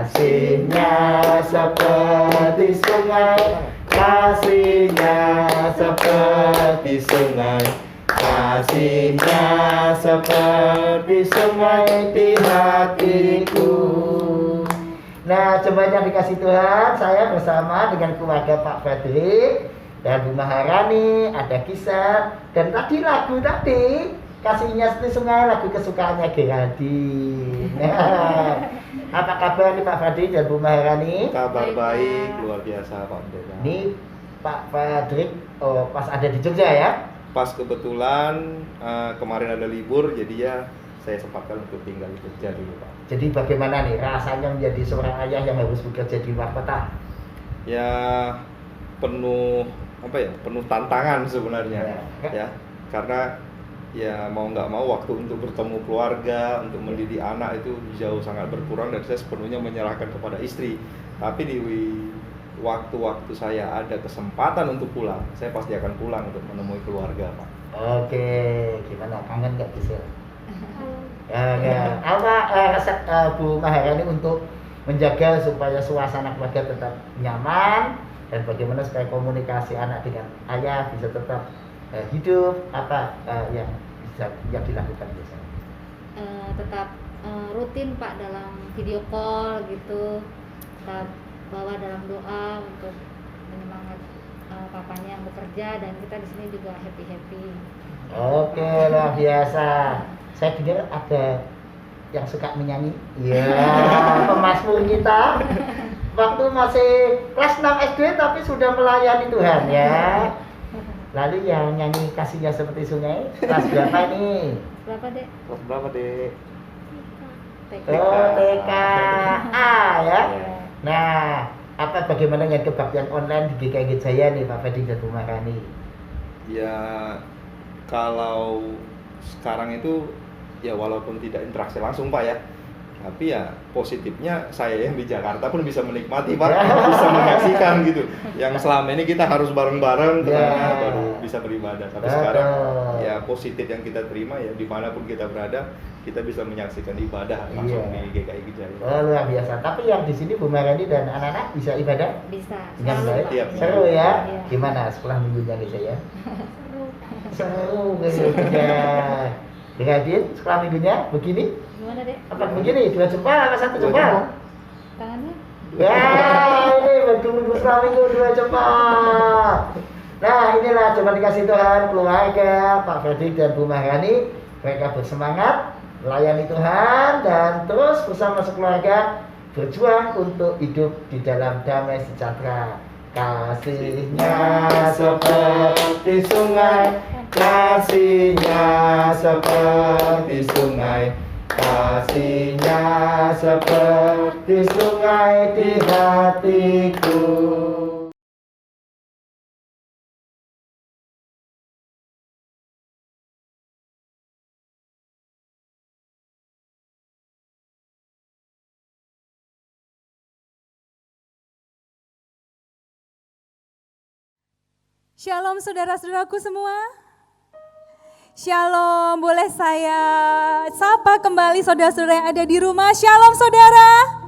Kasihnya seperti sungai, kasihnya seperti sungai, kasihnya seperti sungai di hatiku. Nah, coba dikasih Tuhan, saya bersama dengan keluarga Pak Fredrik dan Bu Maharani, ada kisah, dan tadi lagu tadi kasihnya seperti sungai, lagu kesukaannya Geraldine. Apa kabar nih Pak Fredrik dan Bu Maharani? Kabar baik, luar biasa Pak Pendeta. Ini Pak Fredrik pas ada di Jogja ya? Pas kebetulan kemarin ada libur, jadi ya saya sempatkan untuk tinggal di Jogja dulu Pak. Jadi bagaimana nih rasanya menjadi seorang ayah yang harus bekerja di luar kota? Ya penuh penuh tantangan sebenarnya ya, karena ya mau nggak mau waktu untuk bertemu keluarga, untuk mendidik anak itu jauh sangat berkurang dan saya sepenuhnya menyerahkan kepada istri. Tapi di waktu-waktu saya ada kesempatan untuk pulang, saya pasti akan pulang untuk menemui keluarga Pak. Oke, gimana? Kangen nggak Gisel? Apa resep Bu Maharani untuk menjaga supaya suasana keluarga tetap nyaman dan bagaimana supaya komunikasi anak dengan ayah bisa tetap hidup, apa yang dilakukan biasanya? Tetap rutin Pak dalam video call gitu, kita bawa dalam doa untuk menyemangat papanya yang bekerja dan kita di sini juga happy. Oke, luar biasa. Saya dengar ada yang suka menyanyi. Iya, pemasmur kita waktu masih kelas 6 SD tapi sudah melayani Tuhan ya. Lalu yang nyanyi kasihnya seperti sungai, kelas berapa ini? Berapa Dek? Kelas berapa Dek? TK. Oh, TK A ya. Nah, bagaimana dengan kebaktian online di GKI Jaya nih Pak Fredrik dan Bu Maharani? Ya kalau sekarang itu ya walaupun tidak interaksi langsung Pak ya, tapi ya positifnya saya yang di Jakarta pun bisa menikmati Pak, bisa menyaksikan gitu. Yang selama ini kita harus bareng-bareng baru bisa beribadah. Tapi sekarang ya positif yang kita terima ya dimanapun kita berada, kita bisa menyaksikan ibadah langsung di GKI Jaya. Oh, luar biasa. Tapi yang di sini Bu Maharani dan anak-anak bisa ibadah? Bisa. Dengan baik. Seru ya? Gimana sekolah minggunya nih saya? Seru ya. Geraldine, sekolah minggunya begini? Gimana Dek? Apa begini? 2 jempol apa 1 jempol? Tangannya? Ya, ini minggu sekolah minggu 2 jempol. Nah, inilah coba dikasih Tuhan keluarga Pak Fredrik dan Bu Maharani. Mereka bersemangat melayani Tuhan dan terus bersama sekeluarga berjuang untuk hidup di dalam damai sejahtera. Kasihnya seperti sungai, kasihnya seperti sungai, kasihnya seperti sungai di hatiku. Shalom saudara-saudaraku semua. Shalom, boleh saya sapa kembali saudara-saudara yang ada di rumah. Shalom saudara.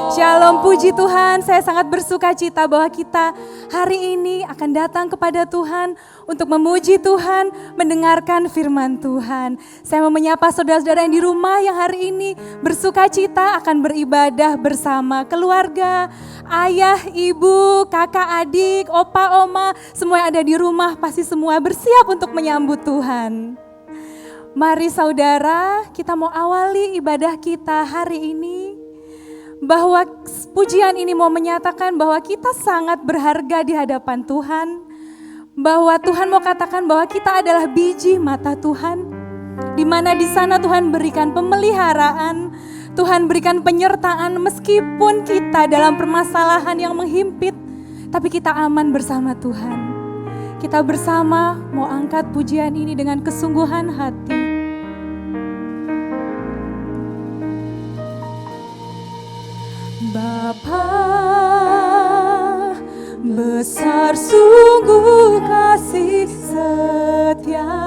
Shalom, puji Tuhan. Saya sangat bersuka cita bahwa kita hari ini akan datang kepada Tuhan untuk memuji Tuhan, mendengarkan firman Tuhan. Saya mau menyapa saudara-saudara yang di rumah yang hari ini bersuka cita akan beribadah bersama keluarga, ayah, ibu, kakak, adik, opa, oma, semua yang ada di rumah pasti semua bersiap untuk menyambut Tuhan. Mari saudara, kita mau awali ibadah kita hari ini. Bahwa pujian ini mau menyatakan bahwa kita sangat berharga di hadapan Tuhan. Bahwa Tuhan mau katakan bahwa kita adalah biji mata Tuhan. Di mana di sana Tuhan berikan pemeliharaan, Tuhan berikan penyertaan meskipun kita dalam permasalahan yang menghimpit, tapi kita aman bersama Tuhan. Kita bersama mau angkat pujian ini dengan kesungguhan hati. Bapa, besar sungguh kasih setiamu,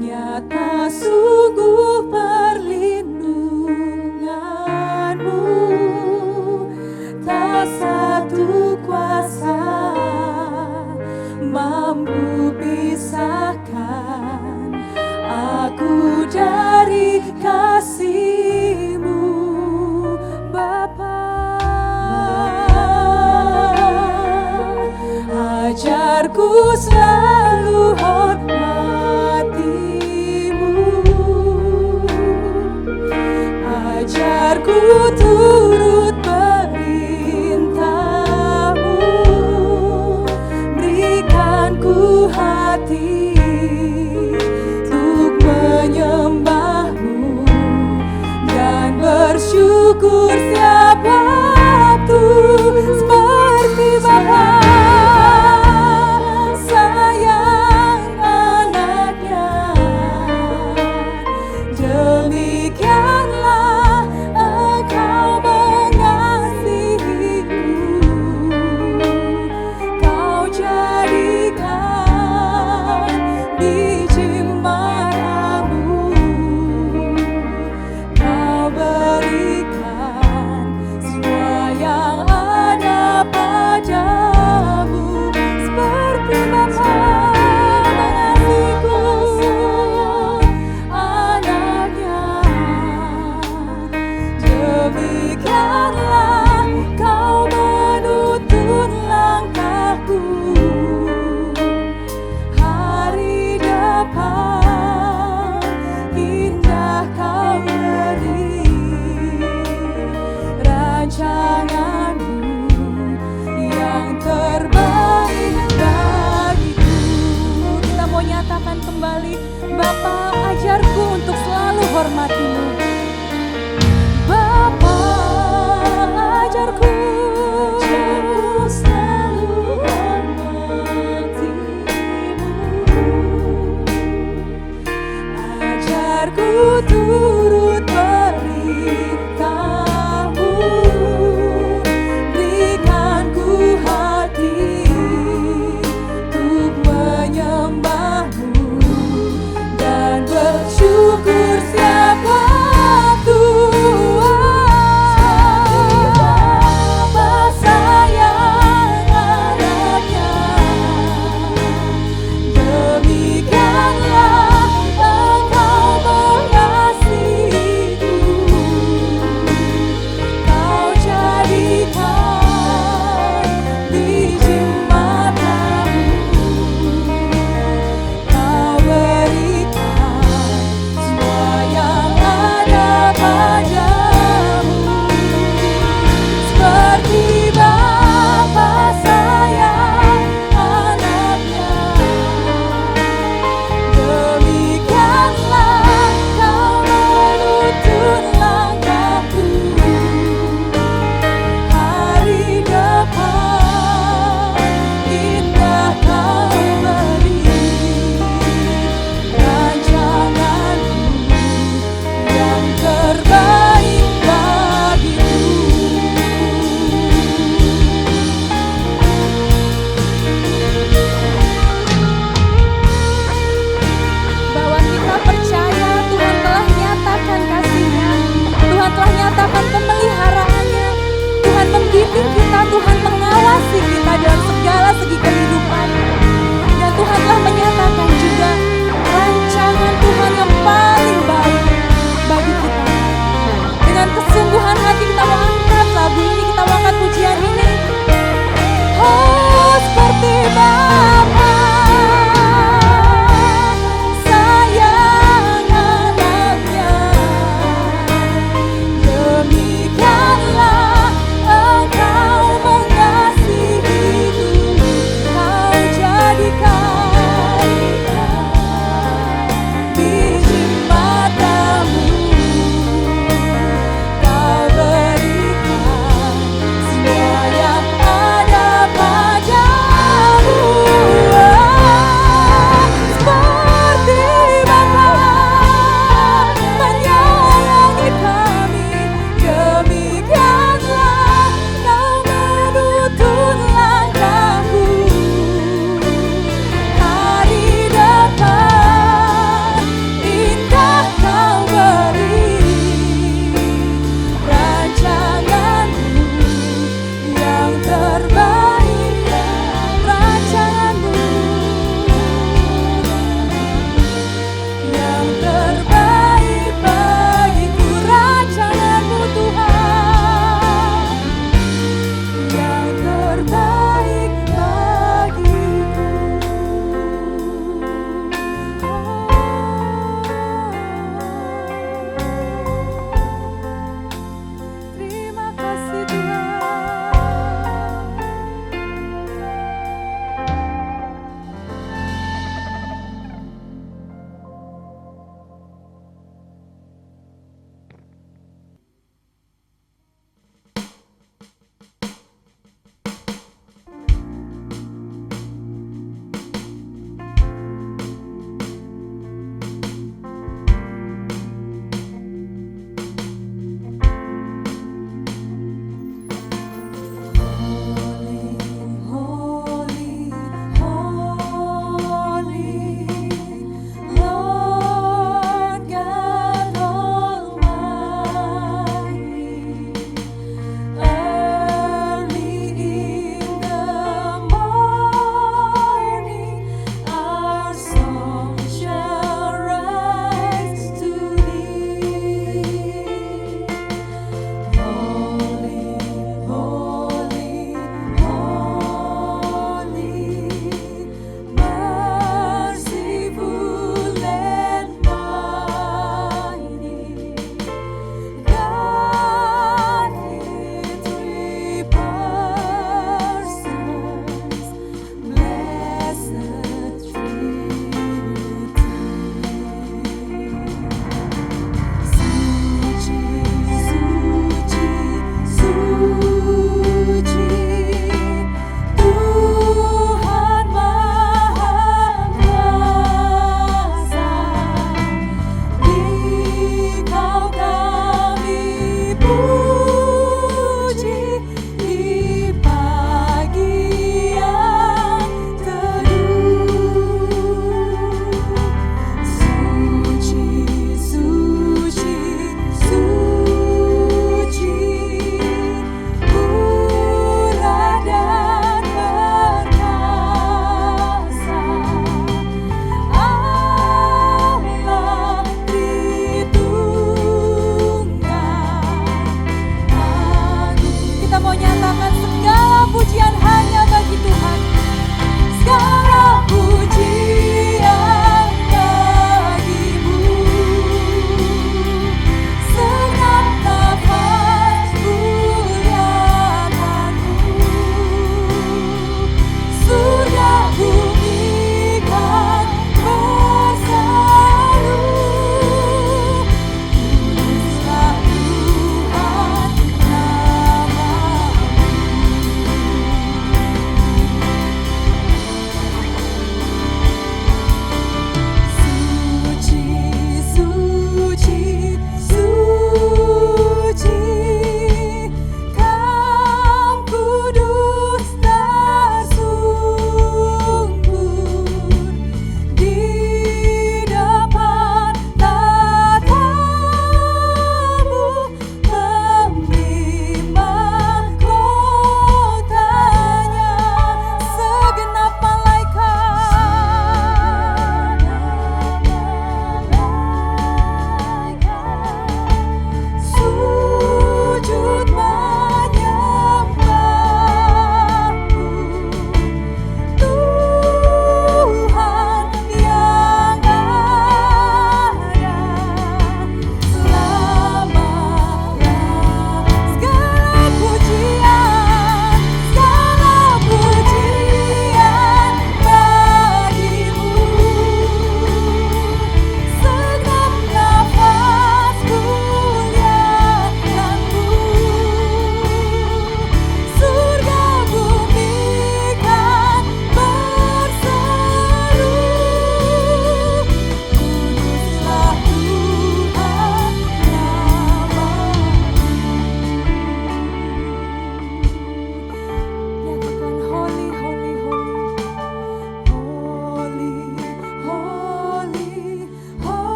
nyata sungguh perlindunganmu Ajarku selalu hormati-Mu, ajarku turut perintah-Mu, berikan ku hati untuk menyembah-Mu dan bersyukur setiap waktu seperti Bapa. Saya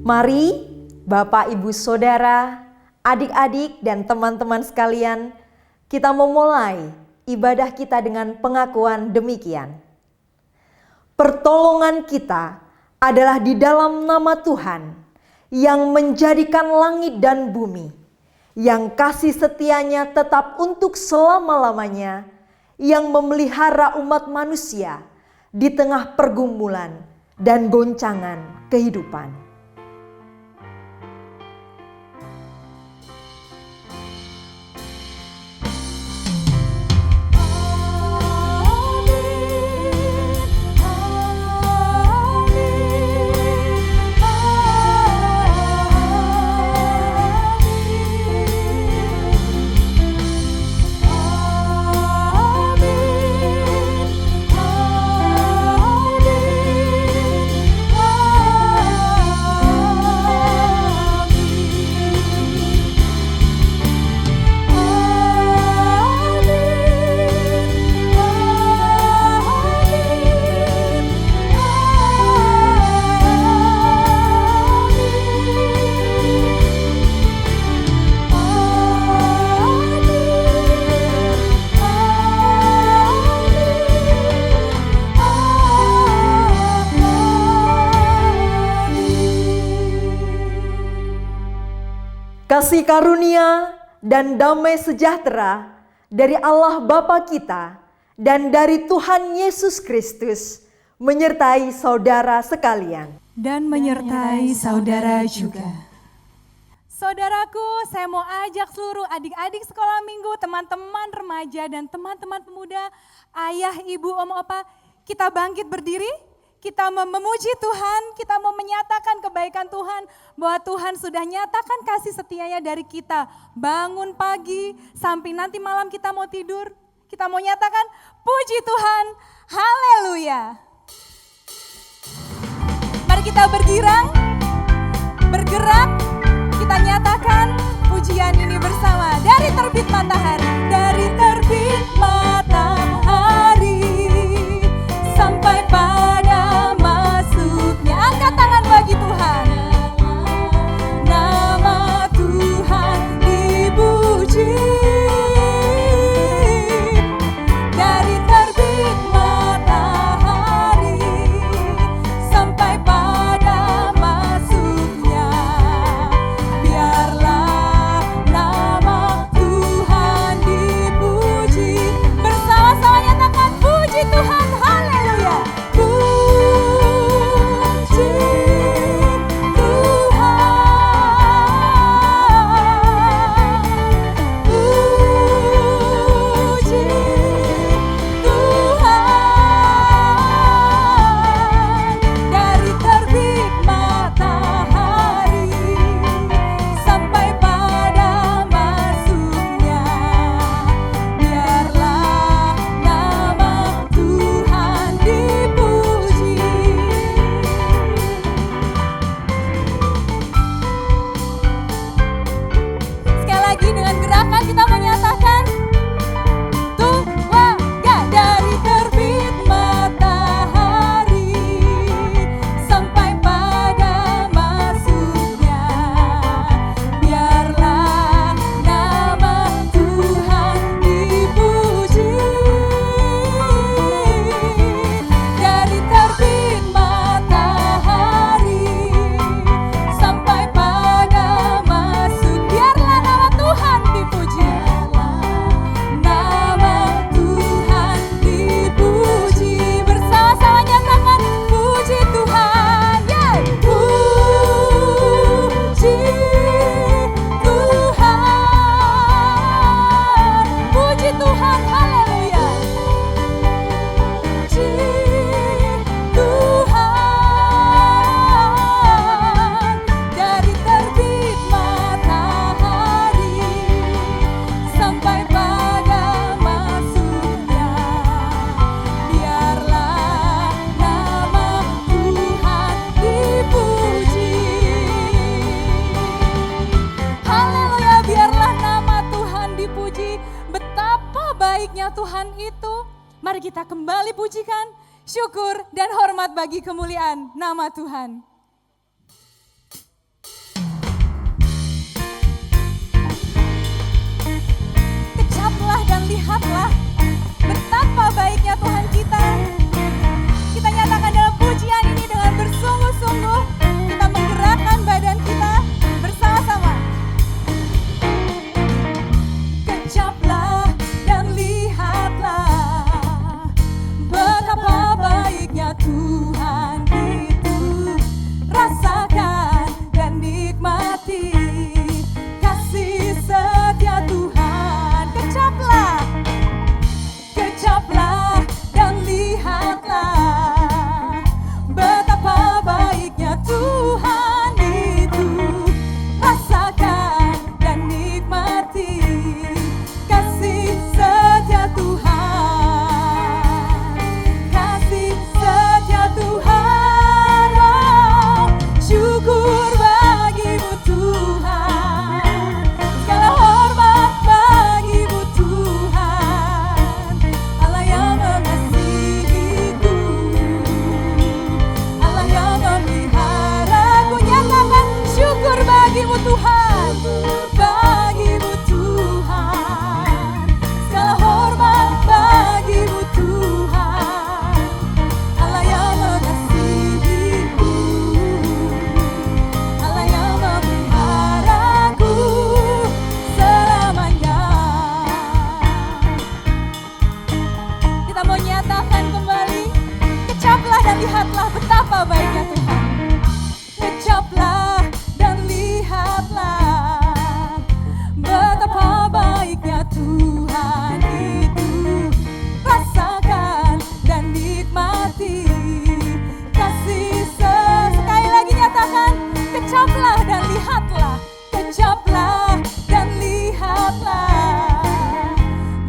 Mari Bapak, Ibu, Saudara, adik-adik dan teman-teman sekalian, kita memulai ibadah kita dengan pengakuan demikian. Pertolongan kita adalah di dalam nama Tuhan yang menjadikan langit dan bumi, yang kasih setianya tetap untuk selama-lamanya, yang memelihara umat manusia di tengah pergumulan dan goncangan kehidupan. Kasih karunia dan damai sejahtera dari Allah Bapa kita dan dari Tuhan Yesus Kristus menyertai saudara sekalian. Dan menyertai saudara juga. Saudaraku, saya mau ajak seluruh adik-adik sekolah minggu, teman-teman remaja dan teman-teman pemuda, ayah, ibu, om, opa, kita bangkit berdiri. Kita memuji Tuhan, kita mau menyatakan kebaikan Tuhan, bahwa Tuhan sudah nyatakan kasih setianya dari kita. Bangun pagi sampai nanti malam kita mau tidur, kita mau nyatakan puji Tuhan, haleluya. Mari kita bergerak, kita nyatakan pujian ini bersama. Dari terbit matahari, dari terbit matahari sampai pada masuknya. Angkat tangan bagi Tuhan. Nama Tuhan dipuji. Dari terbit matahari sampai pada masuknya. Biarlah nama Tuhan dipuji. Bersama-sama nyatakan puji Tuhan, haleluya. Puji Tuhan, puji Tuhan. Dari terbit matahari sampai pada masuknya. Biarlah nama Tuhan dipuji. Sekali lagi dengan gerakan kita menyatakan Tuhan, dari terbit matahari sampai pada masuknya. Biarlah nama Tuhan dipuji. Dari terbit matahari sampai pada masuk. Biarlah nama Tuhan dipuji. Nama Tuhan dipuji. Bersama-sama nyatakan puji Tuhan. Puji Tuhan. Puji Tuhan, haleluya. Puji Tuhan. Dari terbit matahari sampai pada masuknya. Biarlah nama Tuhan dipuji. Haleluya, biarlah nama Tuhan dipuji. Betapa baiknya Tuhan itu. Mari kita kembali pujikan, syukur dan hormat bagi kemuliaan nama Tuhan. dan lihatlah betapa baiknya Tuhan kita. Kita nyatakan dalam pujian ini dengan bersungguh-sungguh, kita menggerakkan badan kita bersama-sama. Kecaplah dan lihatlah betapa baiknya Tuhan itu. Rasakan dan nikmati kasih setia Tuhan. Kecaplah, kecaplah dan lihatlah betapa baiknya Tuhan itu. Rasakan dan nikmati kasih setia Tuhan. Kasih setia Tuhan. Oh, syukur bagimu Tuhan. Segala hormat bagimu Tuhan. Allah yang mengasihiku, Allah yang memeliharaku. Nyatakan syukur bagimu Tuhan, bagimu Tuhan. Segala hormat bagimu Tuhan, Allah yang mengasihiku, Allah yang memeliharaku selamanya. Kita mau nyatakan kembali, kecaplah dan lihatlah betapa baiknya Tuhan. Kecaplah dan lihatlah betapa baiknya Tuhan itu. Rasakan dan nikmati kasih sekali lagi nyatakan, kecaplah dan lihatlah, kecaplah dan lihatlah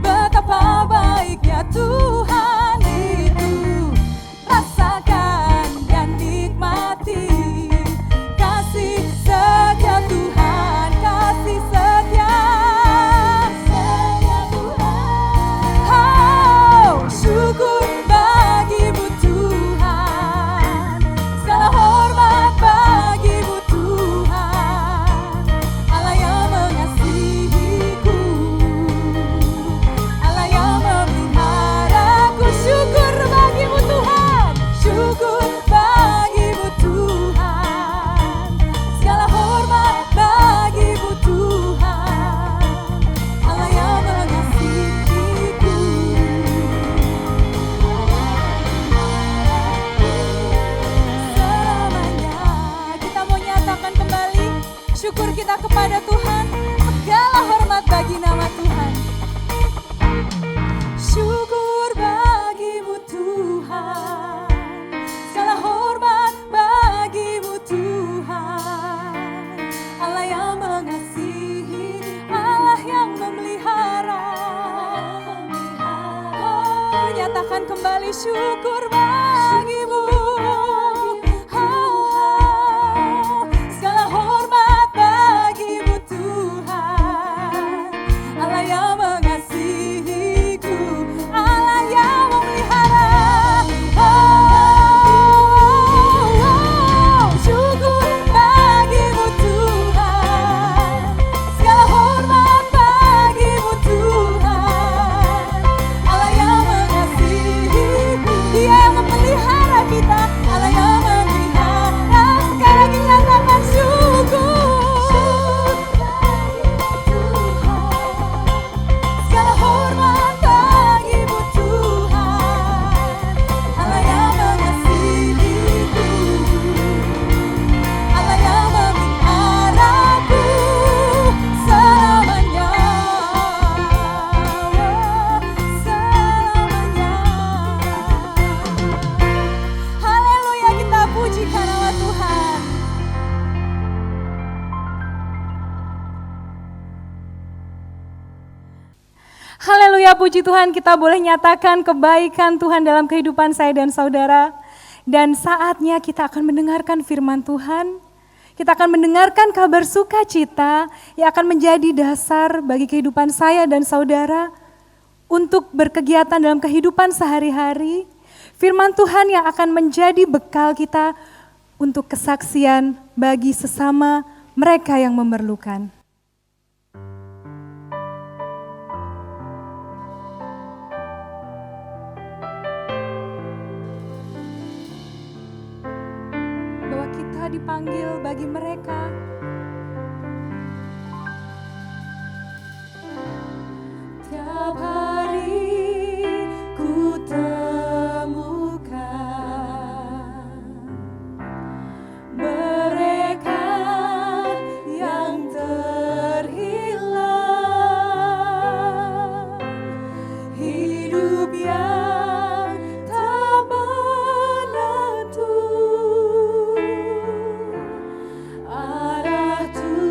betapa baiknya Tuhan itu. Rasakan dan nikmati kasih setia Tuhan, kasih setia Tuhan. Oh, syukur bagimu Tuhan. Segala hormat bagimu Tuhan. Allah yang mengasihiku, Allah yang memeliharaku. Syukur bagimu Tuhan, syukur bagimu Tuhan. Segala hormat bagimu Tuhan, Allah yang mengasihiku. Selamanya kita mau nyatakan kembali syukur kita kepada Tuhan. Segala hormat bagi nama Tuhan. Syukur bagimu Tuhan, segala hormat bagimu Tuhan. Allah yang mengasihi, Allah yang memelihara. Oh, nyatakan kembali syukur bagimu. Oh, segala hormat bagimu Tuhan. Allah yang mengasihiku, Allah yang memelihara. Oh, syukur bagimu Tuhan. Segala hormat bagimu Tuhan. Allah yang mengasihiku, Dia yang memelihara kita. Allah yang memelihara. Sekali lagi nyatakan syukur. Segala hormat bagimu Tuhan. Allah yang mengasihiku, Allah yang memeliharaku selamanya. Selamanya. Haleluya, kita pujikan nama Tuhan. Haleluya, puji Tuhan, kita boleh nyatakan kebaikan Tuhan dalam kehidupan saya dan saudara. Dan saatnya kita akan mendengarkan firman Tuhan. Kita akan mendengarkan kabar sukacita yang akan menjadi dasar bagi kehidupan saya dan saudara untuk berkegiatan dalam kehidupan sehari-hari. Firman Tuhan yang akan menjadi bekal kita untuk kesaksian bagi sesama mereka yang memerlukan. kita dipanggil bagi mereka. Tiap hari ku temukan mereka yang terhilang, hidup yang tak menentu, arah tujuan.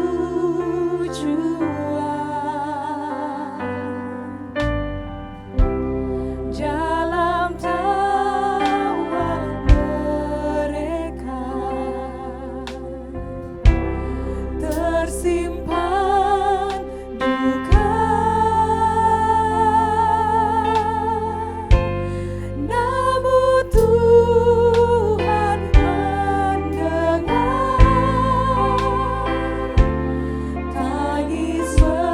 Dalam tawa mereka tersimpan duka, namun Tuhan mendengar tangis mereka.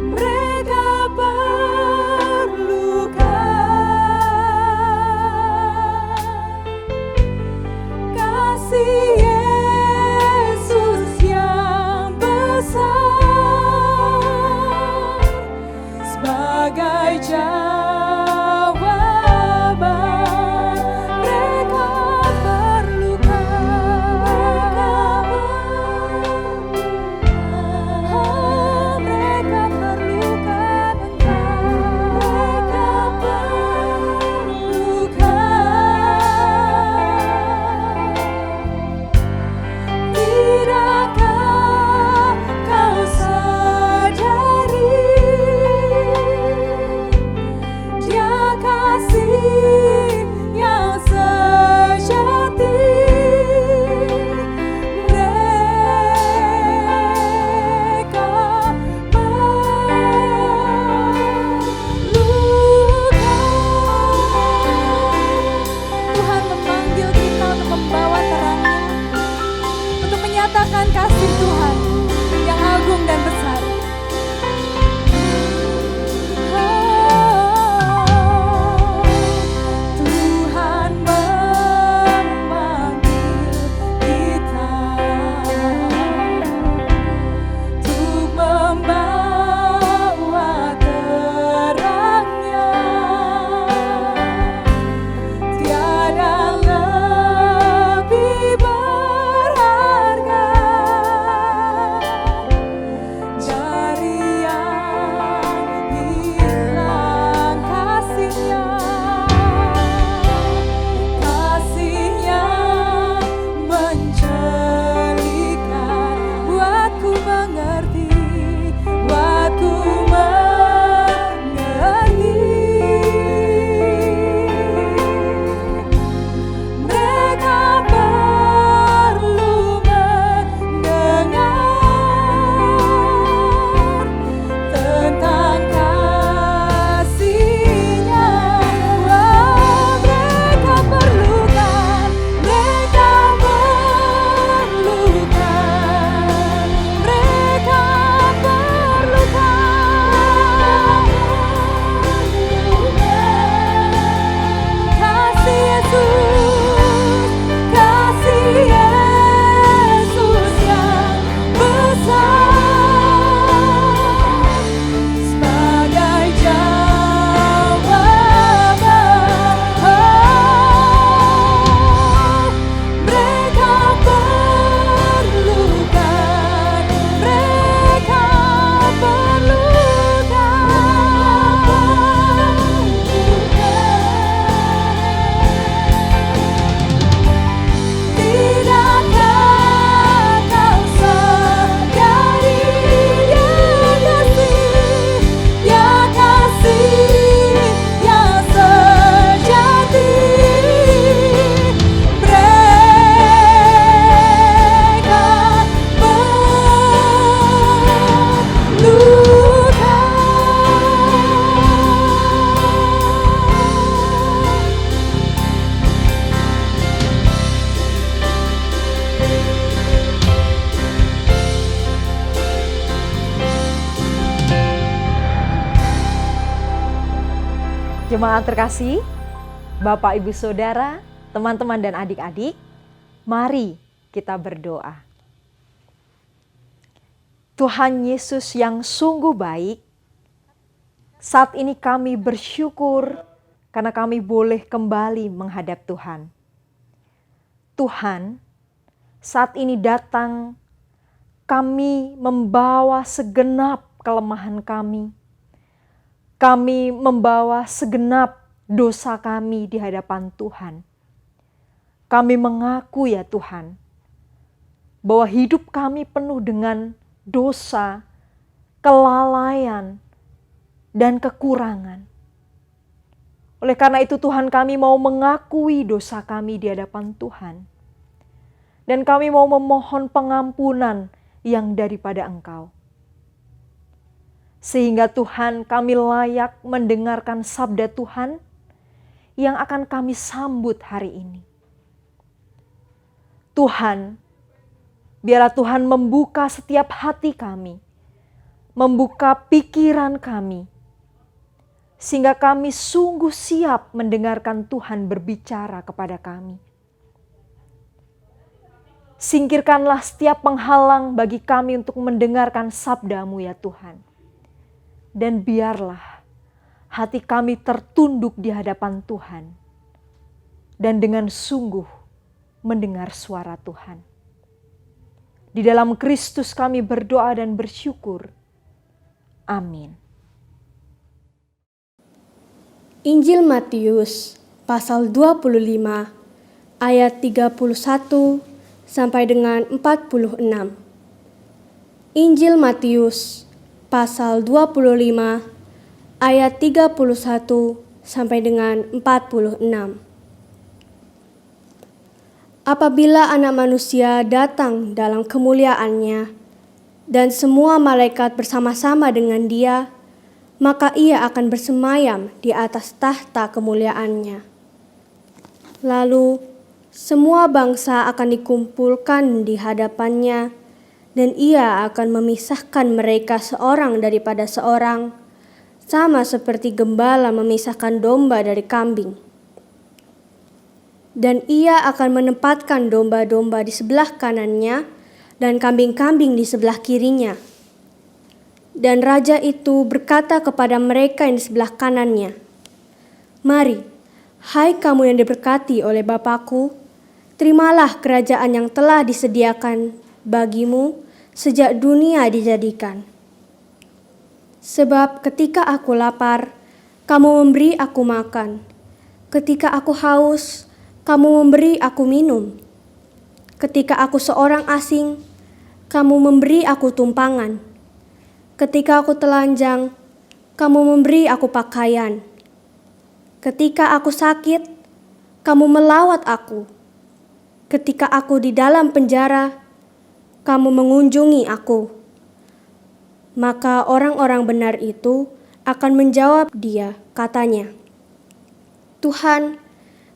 Mereka kasih Yesus yang besar sebagai jawaban. Mereka perlukan Tidakkah kau sadari Dia kasih yang sejati. Mereka Tuhan memanggil kita untuk membawa terang-Nya, untuk menyatakan kasih Tuhan yang agung dan besar. Tuhan memanggil kita untuk membawa terang-Nya. Tiada lebih berharga Jemaat terkasih, Bapak, Ibu, Saudara, teman-teman dan adik-adik, mari kita berdoa. Tuhan Yesus yang sungguh baik, saat ini kami bersyukur karena kami boleh kembali menghadap Tuhan. Tuhan, saat ini datang kami membawa segenap kelemahan kami. Kami membawa segenap dosa kami di hadapan Tuhan. Kami mengaku ya Tuhan, bahwa hidup kami penuh dengan dosa, kelalaian, dan kekurangan. Oleh karena itu Tuhan, kami mau mengakui dosa kami di hadapan Tuhan. Dan kami mau memohon pengampunan yang daripada Engkau. Sehingga Tuhan, kami layak mendengarkan sabda Tuhan yang akan kami sambut hari ini. Tuhan, biarlah Tuhan membuka setiap hati kami, membuka pikiran kami, sehingga kami sungguh siap mendengarkan Tuhan berbicara kepada kami. Singkirkanlah setiap penghalang bagi kami untuk mendengarkan sabda-Mu ya Tuhan. Dan biarlah hati kami tertunduk di hadapan Tuhan dan dengan sungguh mendengar suara Tuhan. Di dalam Kristus kami berdoa dan bersyukur. Amin. Injil Matius pasal 25 ayat 31 sampai dengan 46. Injil Matius pasal 25 ayat 31 sampai dengan 46. Apabila Anak Manusia datang dalam kemuliaannya dan semua malaikat bersama-sama dengan Dia, maka Ia akan bersemayam di atas tahta kemuliaannya. Lalu semua bangsa akan dikumpulkan di hadapannya, dan Ia akan memisahkan mereka seorang daripada seorang, sama seperti gembala memisahkan domba dari kambing. Dan Ia akan menempatkan domba-domba di sebelah kanannya dan kambing-kambing di sebelah kirinya. Dan raja itu berkata kepada mereka yang di sebelah kanannya, "Mari, hai kamu yang diberkati oleh Bapa-Ku, terimalah kerajaan yang telah disediakan bagimu sejak dunia dijadikan. Sebab ketika aku lapar, kamu memberi aku makan. Ketika aku haus, kamu memberi aku minum. Ketika aku seorang asing, kamu memberi aku tumpangan. Ketika aku telanjang, kamu memberi aku pakaian. Ketika aku sakit, kamu melawat aku. Ketika aku di dalam penjara, kamu mengunjungi aku." Maka orang-orang benar itu akan menjawab Dia, katanya, "Tuhan,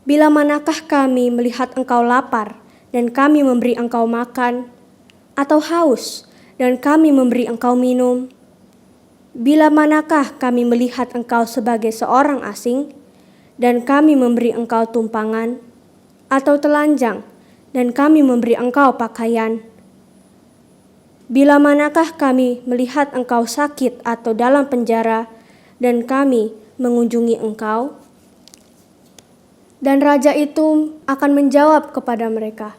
bila manakah kami melihat Engkau lapar dan kami memberi Engkau makan, atau haus dan kami memberi Engkau minum? Bila manakah kami melihat Engkau sebagai seorang asing dan kami memberi Engkau tumpangan, atau telanjang dan kami memberi Engkau pakaian? Bila manakah kami melihat Engkau sakit atau dalam penjara dan kami mengunjungi Engkau?" Dan raja itu akan menjawab kepada mereka,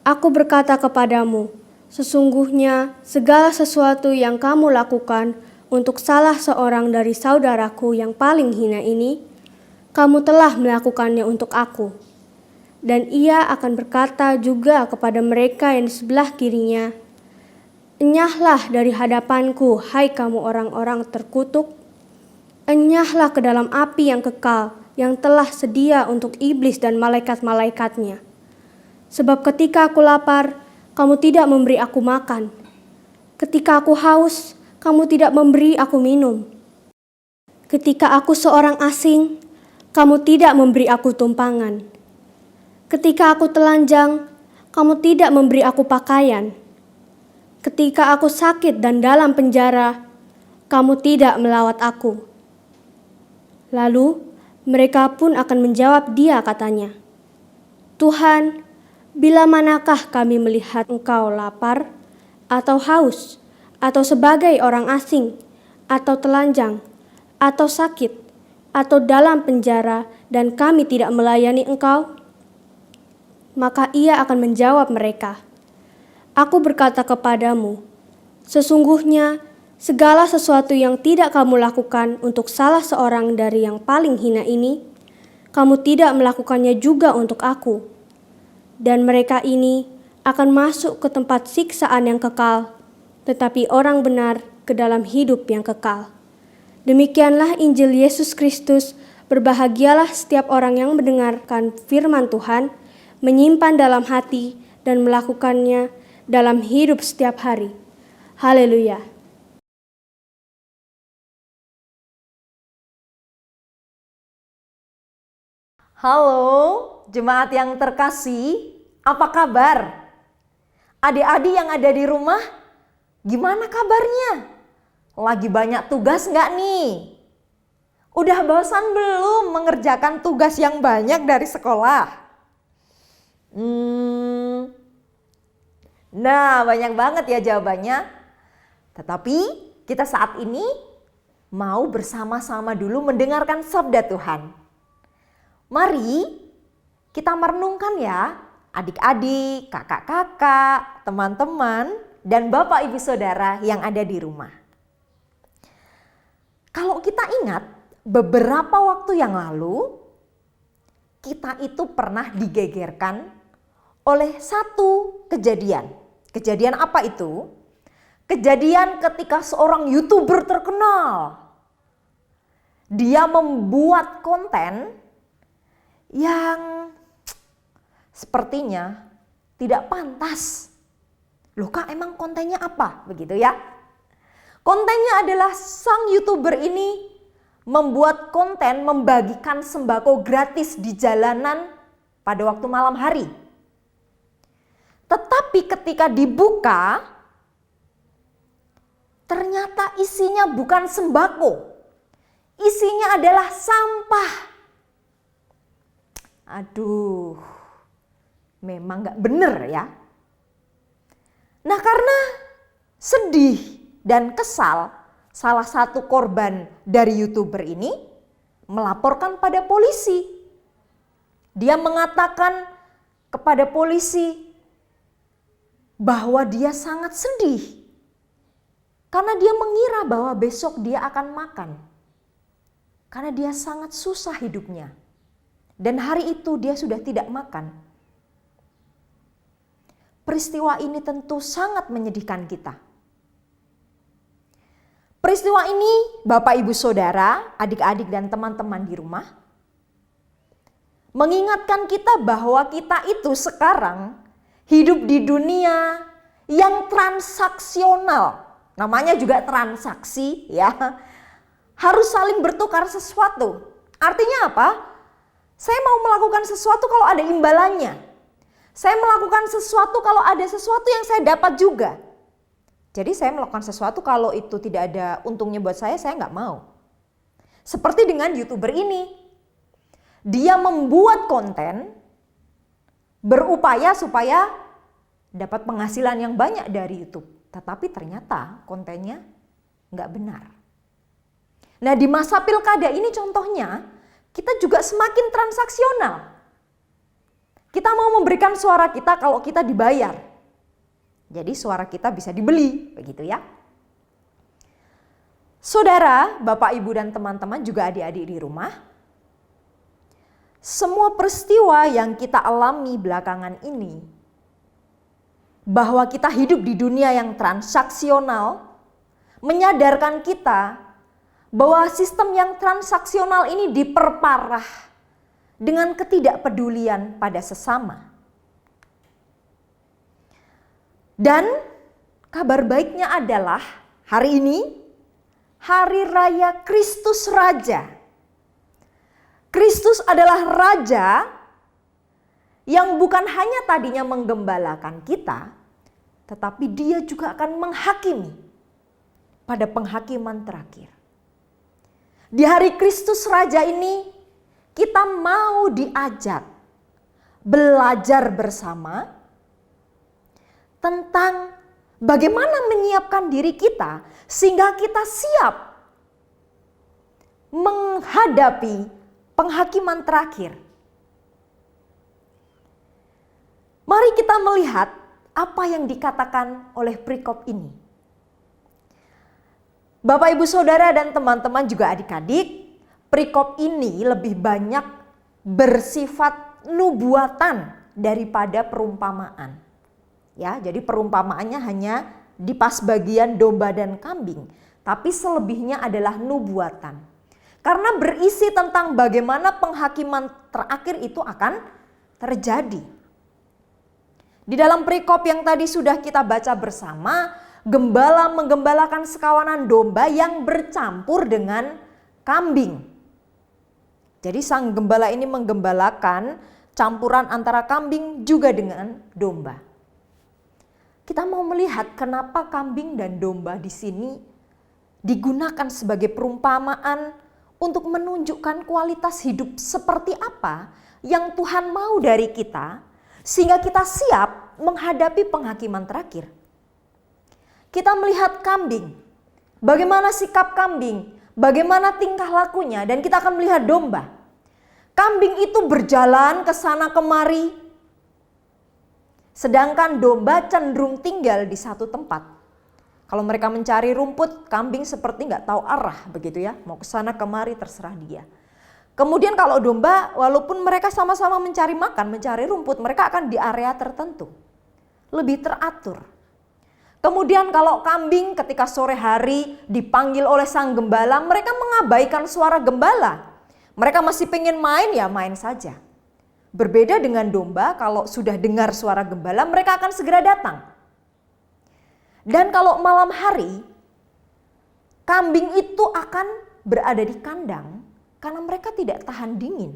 "Aku berkata kepadamu, sesungguhnya segala sesuatu yang kamu lakukan untuk salah seorang dari saudaraku yang paling hina ini, kamu telah melakukannya untuk aku." Dan Ia akan berkata juga kepada mereka yang di sebelah kirinya, "Enyahlah dari hadapanku, hai kamu orang-orang terkutuk. Enyahlah ke dalam api yang kekal, yang telah sedia untuk iblis dan malaikat-malaikatnya. Sebab ketika aku lapar, kamu tidak memberi aku makan. Ketika aku haus, kamu tidak memberi aku minum. Ketika aku seorang asing, kamu tidak memberi aku tumpangan. Ketika aku telanjang, kamu tidak memberi aku pakaian. Ketika aku sakit dan dalam penjara, kamu tidak melawat aku." Lalu mereka pun akan menjawab dia katanya, Tuhan, bila manakah kami melihat Engkau lapar, atau haus, atau sebagai orang asing, atau telanjang, atau sakit, atau dalam penjara, dan kami tidak melayani Engkau? Maka ia akan menjawab mereka, Aku berkata kepadamu, sesungguhnya segala sesuatu yang tidak kamu lakukan untuk salah seorang dari yang paling hina ini, kamu tidak melakukannya juga untuk aku. Dan mereka ini akan masuk ke tempat siksaan yang kekal, tetapi orang benar ke dalam hidup yang kekal. Demikianlah Injil Yesus Kristus. Berbahagialah setiap orang yang mendengarkan firman Tuhan, menyimpan dalam hati, dan melakukannya dalam hidup setiap hari. Haleluya. Halo, jemaat yang terkasih, apa kabar? Adik-adik yang ada di rumah, gimana kabarnya? Lagi banyak tugas nggak nih? Udah bosan belum mengerjakan tugas yang banyak dari sekolah? Nah, banyak banget ya jawabannya. Tetapi kita saat ini mau bersama-sama dulu mendengarkan sabda Tuhan. Mari kita merenungkan ya, adik-adik, kakak-kakak, teman-teman, dan bapak ibu saudara yang ada di rumah. Kalau kita ingat, beberapa waktu yang lalu, kita itu pernah digegerkan oleh satu kejadian. Kejadian apa itu? Kejadian ketika seorang YouTuber terkenal. Dia membuat konten yang sepertinya tidak pantas. Loh Kak, emang kontennya apa? Begitu ya. Kontennya adalah sang YouTuber ini membuat konten membagikan sembako gratis di jalanan pada waktu malam hari. Tetapi ketika dibuka, ternyata isinya bukan sembako. Isinya adalah sampah. Aduh, memang gak bener ya. Nah, karena sedih dan kesal, salah satu korban dari YouTuber ini melaporkan pada polisi. Dia mengatakan kepada polisi bahwa dia sangat sedih karena dia mengira bahwa besok dia akan makan. Karena dia sangat susah hidupnya. Dan hari itu dia sudah tidak makan. Peristiwa ini tentu sangat menyedihkan kita. Peristiwa ini, Bapak Ibu Saudara, adik-adik dan teman-teman di rumah, mengingatkan kita bahwa kita itu sekarang hidup di dunia yang transaksional. Namanya juga transaksi ya. Harus saling bertukar sesuatu. Artinya apa? Saya mau melakukan sesuatu kalau ada imbalannya. Saya melakukan sesuatu kalau ada sesuatu yang saya dapat juga. Jadi saya melakukan sesuatu kalau itu tidak ada untungnya buat saya nggak mau. Seperti dengan YouTuber ini. Dia membuat konten berupaya supaya dapat penghasilan yang banyak dari YouTube. Tetapi ternyata kontennya nggak benar. Nah, di masa pilkada ini contohnya, kita juga semakin transaksional. Kita mau memberikan suara kita kalau kita dibayar. Jadi suara kita bisa dibeli, begitu ya. Saudara, Bapak, Ibu, dan teman-teman juga adik-adik di rumah, semua peristiwa yang kita alami belakangan ini, bahwa kita hidup di dunia yang transaksional, menyadarkan kita bahwa sistem yang transaksional ini diperparah dengan ketidakpedulian pada sesama. Dan kabar baiknya adalah hari ini Hari Raya Kristus Raja. Kristus adalah Raja yang bukan hanya tadinya menggembalakan kita, tetapi dia juga akan menghakimi pada penghakiman terakhir. Di hari Kristus Raja ini kita mau diajak belajar bersama tentang bagaimana menyiapkan diri kita sehingga kita siap menghadapi penghakiman terakhir. Mari kita melihat apa yang dikatakan oleh perikop ini. Bapak, Ibu, Saudara, dan teman-teman juga adik-adik, perikop ini lebih banyak bersifat nubuatan daripada perumpamaan. Ya, jadi perumpamaannya hanya di pas bagian domba dan kambing, tapi selebihnya adalah nubuatan. Karena berisi tentang bagaimana penghakiman terakhir itu akan terjadi. Di dalam perikop yang tadi sudah kita baca bersama, gembala menggembalakan sekawanan domba yang bercampur dengan kambing. Jadi sang gembala ini menggembalakan campuran antara kambing juga dengan domba. Kita mau melihat kenapa kambing dan domba di sini digunakan sebagai perumpamaan untuk menunjukkan kualitas hidup seperti apa yang Tuhan mau dari kita, sehingga kita siap menghadapi penghakiman terakhir. Kita melihat kambing, bagaimana sikap kambing, bagaimana tingkah lakunya, dan kita akan melihat domba. Kambing itu berjalan ke sana kemari, sedangkan domba cenderung tinggal di satu tempat. Kalau mereka mencari rumput, kambing seperti nggak tahu arah begitu ya, mau ke sana kemari terserah dia. Kemudian kalau domba, walaupun mereka sama-sama mencari makan, mencari rumput, mereka akan di area tertentu, lebih teratur. Kemudian kalau kambing ketika sore hari dipanggil oleh sang gembala, mereka mengabaikan suara gembala. Mereka masih pengen main, ya main saja. Berbeda dengan domba, kalau sudah dengar suara gembala, mereka akan segera datang. Dan kalau malam hari, kambing itu akan berada di kandang karena mereka tidak tahan dingin.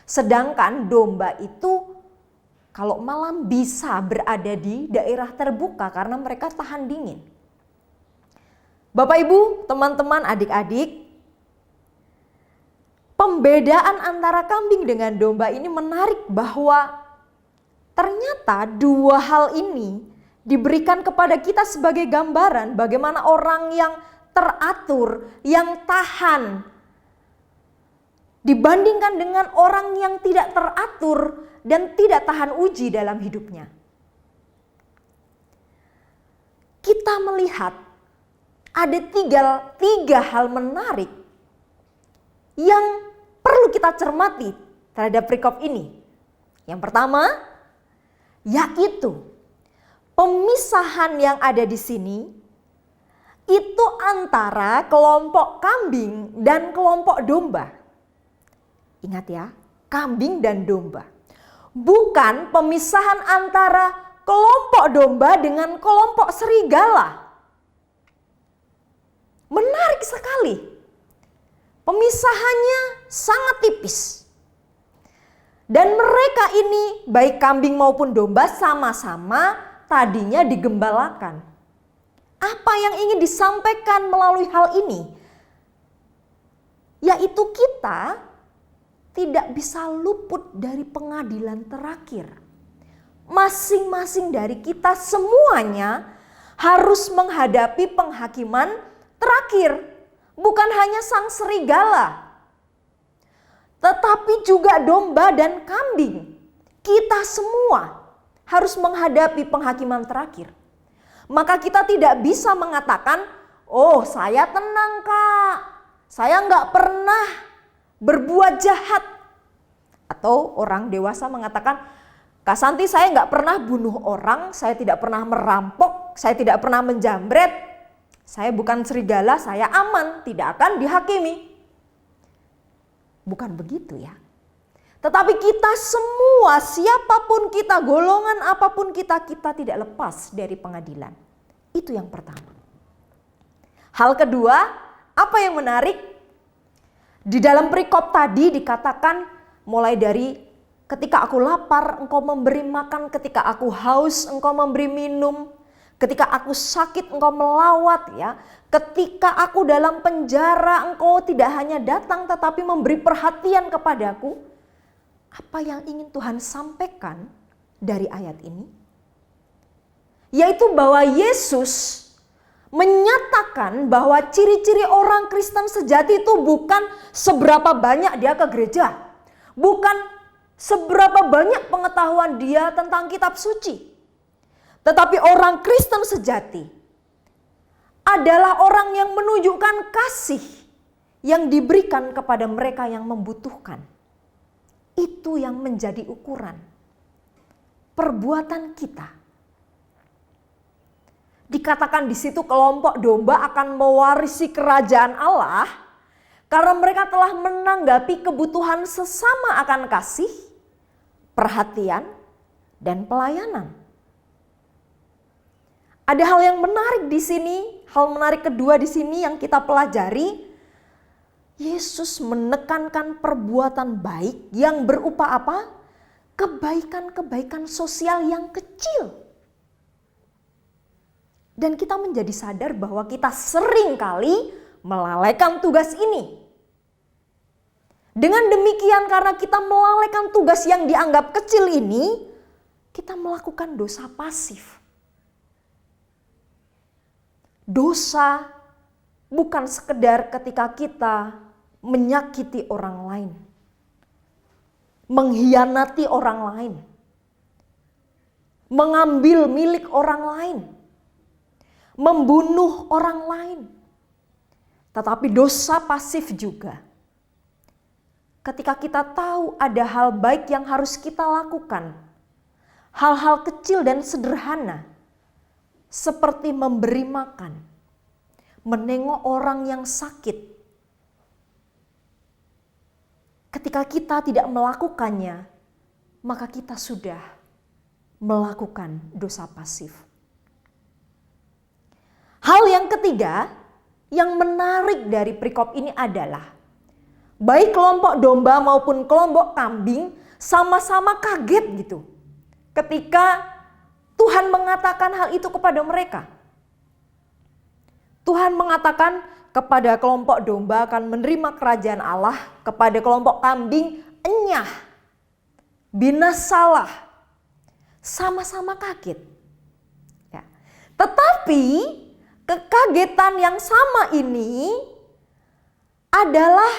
Sedangkan domba itu kalau malam bisa berada di daerah terbuka karena mereka tahan dingin. Bapak, Ibu, teman-teman, adik-adik, pembedaan antara kambing dengan domba ini menarik bahwa ternyata dua hal ini diberikan kepada kita sebagai gambaran bagaimana orang yang teratur, yang tahan, dibandingkan dengan orang yang tidak teratur dan tidak tahan uji dalam hidupnya. Kita melihat ada tiga hal menarik yang perlu kita cermati terhadap perikop ini. Yang pertama, yaitu pemisahan yang ada di sini itu antara kelompok kambing dan kelompok domba. Ingat ya, kambing dan domba. Bukan pemisahan antara kelompok domba dengan kelompok serigala. Menarik sekali. Pemisahannya sangat tipis. Dan mereka ini, baik kambing maupun domba, sama-sama tadinya digembalakan. Apa yang ingin disampaikan melalui hal ini? Yaitu kita tidak bisa luput dari pengadilan terakhir. Masing-masing dari kita semuanya harus menghadapi penghakiman terakhir. Bukan hanya sang serigala, tetapi juga domba dan kambing. Kita semua harus menghadapi penghakiman terakhir. Maka kita tidak bisa mengatakan, oh saya tenang Kak, saya nggak pernah berbuat jahat. Atau orang dewasa mengatakan, Kak Santi saya nggak pernah bunuh orang, saya tidak pernah merampok, saya tidak pernah menjamret, saya bukan serigala, saya aman, tidak akan dihakimi. Bukan begitu ya. Tetapi kita semua, siapapun kita, golongan apapun kita tidak lepas dari pengadilan. Itu yang pertama. Hal kedua, apa yang menarik? Di dalam perikop tadi dikatakan mulai dari ketika aku lapar engkau memberi makan, ketika aku haus engkau memberi minum, Ketika aku sakit engkau melawat ya. Ketika aku dalam penjara engkau tidak hanya datang tetapi memberi perhatian kepadaku. Apa yang ingin Tuhan sampaikan dari ayat ini? Yaitu bahwa Yesus menyatakan bahwa ciri-ciri orang Kristen sejati itu bukan seberapa banyak dia ke gereja. Bukan seberapa banyak pengetahuan dia tentang kitab suci. Tetapi orang Kristen sejati adalah orang yang menunjukkan kasih yang diberikan kepada mereka yang membutuhkan. Itu yang menjadi ukuran perbuatan kita. Dikatakan di situ kelompok domba akan mewarisi kerajaan Allah karena mereka telah menanggapi kebutuhan sesama akan kasih, perhatian, dan pelayanan. Ada hal yang menarik di sini, hal menarik kedua di sini yang kita pelajari. Yesus menekankan perbuatan baik yang berupa apa? Kebaikan-kebaikan sosial yang kecil. Dan kita menjadi sadar bahwa kita sering kali melalaikan tugas ini. Dengan demikian karena kita melalaikan tugas yang dianggap kecil ini, kita melakukan dosa pasif. Dosa bukan sekedar ketika kita menyakiti orang lain, mengkhianati orang lain, mengambil milik orang lain, membunuh orang lain. Tetapi dosa pasif juga. Ketika kita tahu ada hal baik yang harus kita lakukan, hal-hal kecil dan sederhana, seperti memberi makan, menengok orang yang sakit. Ketika kita tidak melakukannya, maka kita sudah melakukan dosa pasif. Hal yang ketiga yang menarik dari perikop ini adalah baik kelompok domba maupun kelompok kambing sama-sama kaget gitu ketika Tuhan mengatakan hal itu kepada mereka. Tuhan mengatakan kepada kelompok domba akan menerima kerajaan Allah, kepada kelompok kambing enyah, binasalah, sama-sama kaget. Ya. Tetapi kekagetan yang sama ini adalah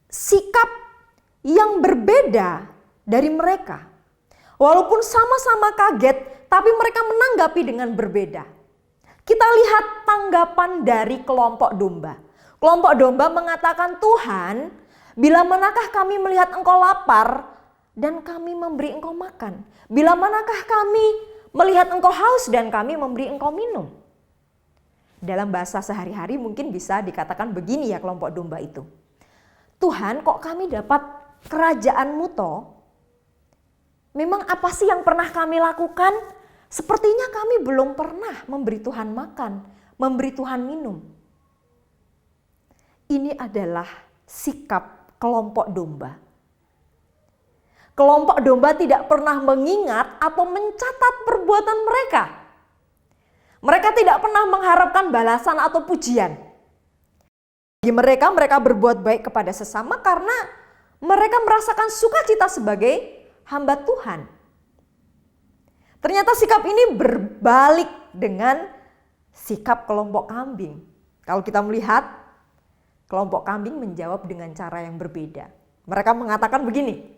sikap yang berbeda dari mereka. Walaupun sama-sama kaget, tapi mereka menanggapi dengan berbeda. Kita lihat tanggapan dari kelompok domba. Kelompok domba mengatakan, Tuhan, bila manakah kami melihat engkau lapar dan kami memberi engkau makan? Bila manakah kami melihat engkau haus dan kami memberi engkau minum? Dalam bahasa sehari-hari mungkin bisa dikatakan begini ya kelompok domba itu. Tuhan, kok kami dapat kerajaan-Mu toh? Memang apa sih yang pernah kami lakukan? Sepertinya kami belum pernah memberi Tuhan makan, memberi Tuhan minum. Ini adalah sikap kelompok domba. Kelompok domba tidak pernah mengingat atau mencatat perbuatan mereka. Mereka tidak pernah mengharapkan balasan atau pujian. Bagi mereka, mereka berbuat baik kepada sesama karena mereka merasakan sukacita sebagai hamba Tuhan. Ternyata sikap ini berbalik dengan sikap kelompok kambing. Kalau kita melihat, kelompok kambing menjawab dengan cara yang berbeda. Mereka mengatakan begini,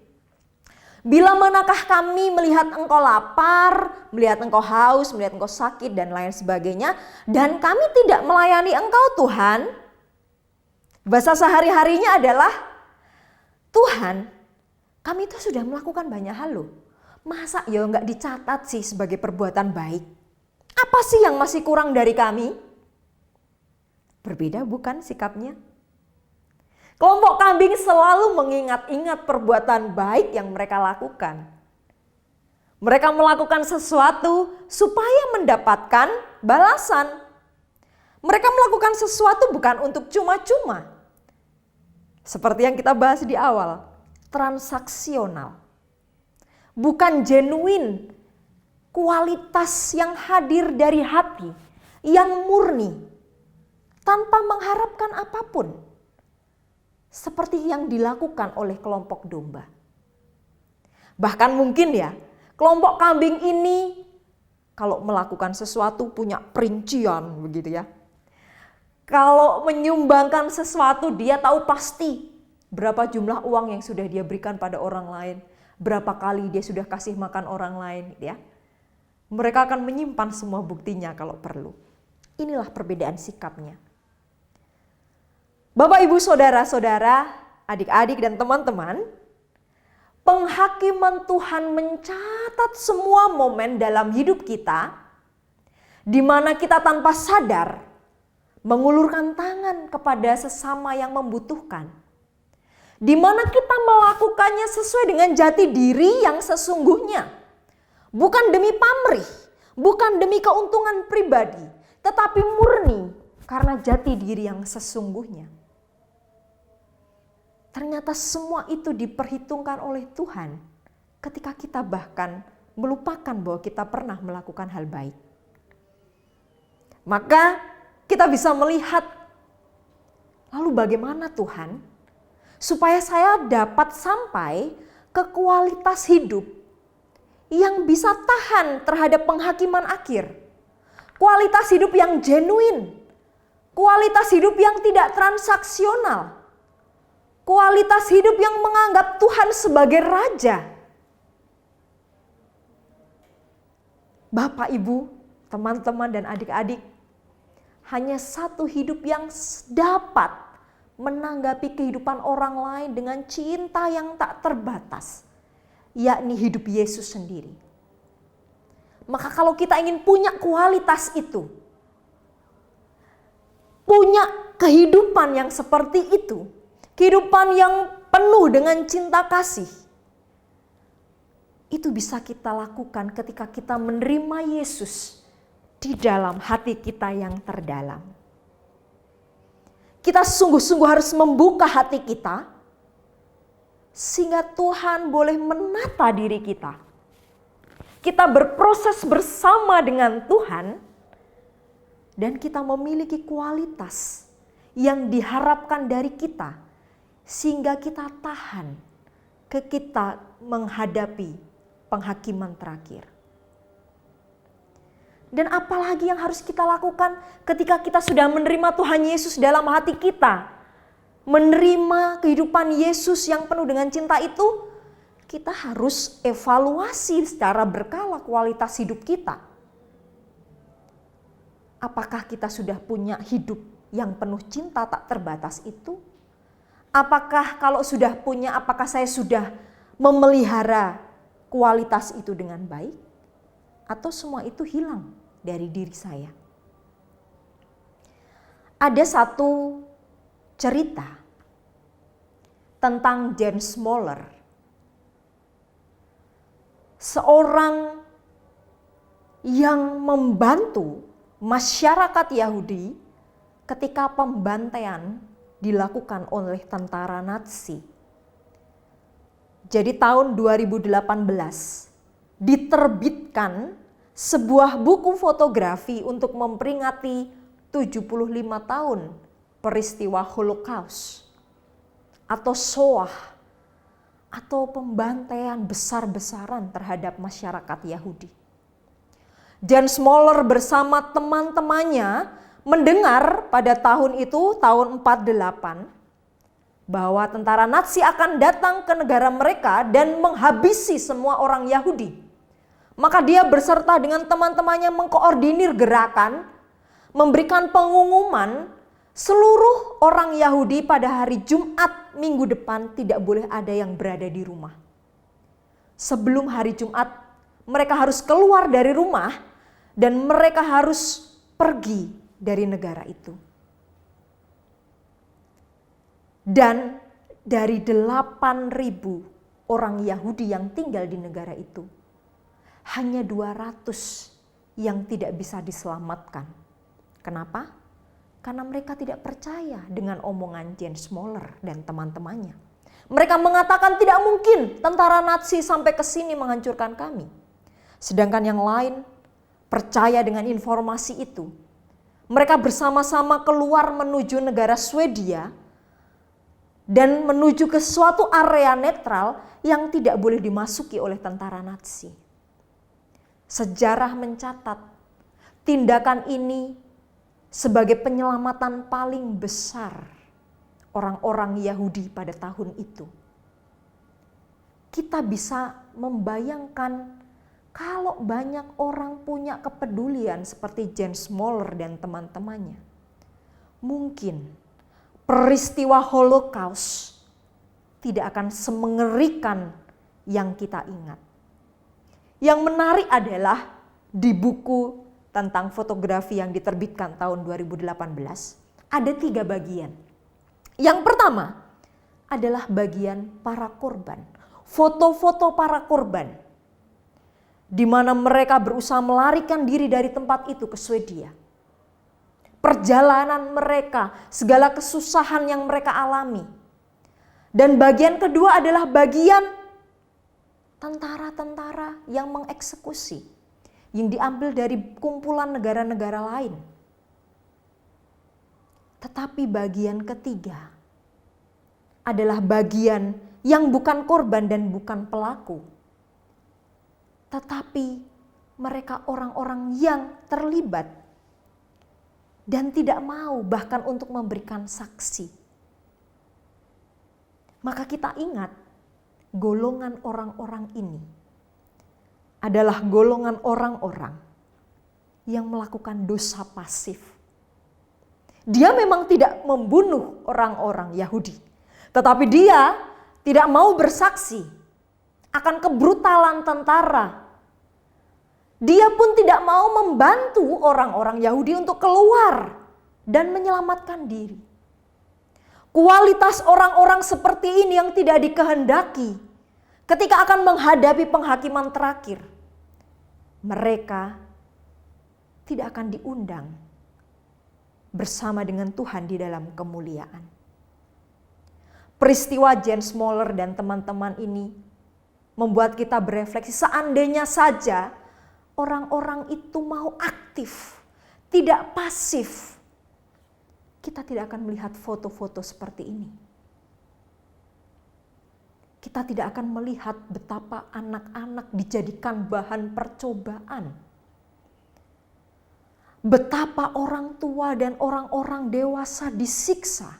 bila manakah kami melihat engkau lapar, melihat engkau haus, melihat engkau sakit dan lain sebagainya, dan kami tidak melayani engkau Tuhan. Bahasa sehari-harinya adalah, Tuhan, kami itu sudah melakukan banyak hal loh. Masa ya nggak dicatat sih sebagai perbuatan baik? Apa sih yang masih kurang dari kami? Berbeda bukan sikapnya? Kelompok kambing selalu mengingat-ingat perbuatan baik yang mereka lakukan. Mereka melakukan sesuatu supaya mendapatkan balasan. Mereka melakukan sesuatu bukan untuk cuma-cuma. Seperti yang kita bahas di awal, transaksional. Bukan genuine, kualitas yang hadir dari hati yang murni tanpa mengharapkan apapun, seperti yang dilakukan oleh kelompok domba. Bahkan mungkin ya, kelompok kambing ini kalau melakukan sesuatu punya perincian begitu ya. Kalau menyumbangkan sesuatu dia tahu pasti berapa jumlah uang yang sudah dia berikan pada orang lain, berapa kali dia sudah kasih makan orang lain ya. Mereka akan menyimpan semua buktinya kalau perlu. Inilah perbedaan sikapnya. Bapak, Ibu, Saudara-saudara, adik-adik dan teman-teman, penghakiman Tuhan mencatat semua momen dalam hidup kita di mana kita tanpa sadar mengulurkan tangan kepada sesama yang membutuhkan. Di mana kita melakukannya sesuai dengan jati diri yang sesungguhnya. Bukan demi pamrih, bukan demi keuntungan pribadi, tetapi murni karena jati diri yang sesungguhnya. Ternyata semua itu diperhitungkan oleh Tuhan ketika kita bahkan melupakan bahwa kita pernah melakukan hal baik. Maka kita bisa melihat, lalu bagaimana Tuhan supaya saya dapat sampai ke kualitas hidup yang bisa tahan terhadap penghakiman akhir. Kualitas hidup yang genuine, kualitas hidup yang tidak transaksional, kualitas hidup yang menganggap Tuhan sebagai Raja. Bapak, Ibu, teman-teman dan adik-adik, hanya satu hidup yang dapat menanggapi kehidupan orang lain dengan cinta yang tak terbatas, yakni hidup Yesus sendiri. Maka kalau kita ingin punya kualitas itu, punya kehidupan yang seperti itu, kehidupan yang penuh dengan cinta kasih, itu bisa kita lakukan ketika kita menerima Yesus di dalam hati kita yang terdalam. Kita sungguh-sungguh harus membuka hati kita sehingga Tuhan boleh menata diri kita. Kita berproses bersama dengan Tuhan dan kita memiliki kualitas yang diharapkan dari kita sehingga kita tahan kita menghadapi penghakiman terakhir. Dan apalagi yang harus kita lakukan ketika kita sudah menerima Tuhan Yesus dalam hati kita. Menerima kehidupan Yesus yang penuh dengan cinta itu, kita harus evaluasi secara berkala kualitas hidup kita. Apakah kita sudah punya hidup yang penuh cinta tak terbatas itu? Apakah kalau sudah punya, apakah saya sudah memelihara kualitas itu dengan baik? Atau semua itu hilang dari diri saya? Ada satu cerita tentang James Smoller, seorang yang membantu masyarakat Yahudi ketika pembantaian dilakukan oleh tentara Nazi. Jadi tahun 2018 diterbitkan sebuah buku fotografi untuk memperingati 75 tahun peristiwa Holocaust atau Shoah atau pembantaian besar-besaran terhadap masyarakat Yahudi. James Smoller bersama teman-temannya mendengar pada tahun itu, tahun 48, bahwa tentara Nazi akan datang ke negara mereka dan menghabisi semua orang Yahudi. Maka dia berserta dengan teman-temannya mengkoordinir gerakan, memberikan pengumuman seluruh orang Yahudi pada hari Jumat minggu depan tidak boleh ada yang berada di rumah. Sebelum hari Jumat, mereka harus keluar dari rumah dan mereka harus pergi dari negara itu. Dan dari 8.000 orang Yahudi yang tinggal di negara itu, hanya 200 yang tidak bisa diselamatkan. Kenapa? Karena mereka tidak percaya dengan omongan James Smoller dan teman-temannya. Mereka mengatakan tidak mungkin tentara Nazi sampai ke sini menghancurkan kami. Sedangkan yang lain percaya dengan informasi itu. Mereka bersama-sama keluar menuju negara Swedia dan menuju ke suatu area netral yang tidak boleh dimasuki oleh tentara Nazi. Sejarah mencatat tindakan ini sebagai penyelamatan paling besar orang-orang Yahudi pada tahun itu. Kita bisa membayangkan kalau banyak orang punya kepedulian seperti Jens Moller dan teman-temannya. Mungkin peristiwa Holocaust tidak akan semengerikan yang kita ingat. Yang menarik adalah di buku tentang fotografi yang diterbitkan tahun 2018, ada 3 bagian. Yang pertama adalah bagian para korban, foto-foto para korban, di mana mereka berusaha melarikan diri dari tempat itu ke Swedia. Perjalanan mereka, segala kesusahan yang mereka alami. Dan bagian kedua adalah bagian tentara-tentara yang mengeksekusi, yang diambil dari kumpulan negara-negara lain. Tetapi bagian ketiga adalah bagian yang bukan korban dan bukan pelaku, tetapi mereka orang-orang yang terlibat dan tidak mau bahkan untuk memberikan saksi. Maka kita ingat, golongan orang-orang ini adalah golongan orang-orang yang melakukan dosa pasif. Dia memang tidak membunuh orang-orang Yahudi, tetapi dia tidak mau bersaksi akan kebrutalan tentara. Dia pun tidak mau membantu orang-orang Yahudi untuk keluar dan menyelamatkan diri. Kualitas orang-orang seperti ini yang tidak dikehendaki ketika akan menghadapi penghakiman terakhir. Mereka tidak akan diundang bersama dengan Tuhan di dalam kemuliaan. Peristiwa Jens Moller dan teman-teman ini membuat kita berefleksi, seandainya saja orang-orang itu mau aktif, tidak pasif, kita tidak akan melihat foto-foto seperti ini. Kita tidak akan melihat betapa anak-anak dijadikan bahan percobaan. Betapa orang tua dan orang-orang dewasa disiksa,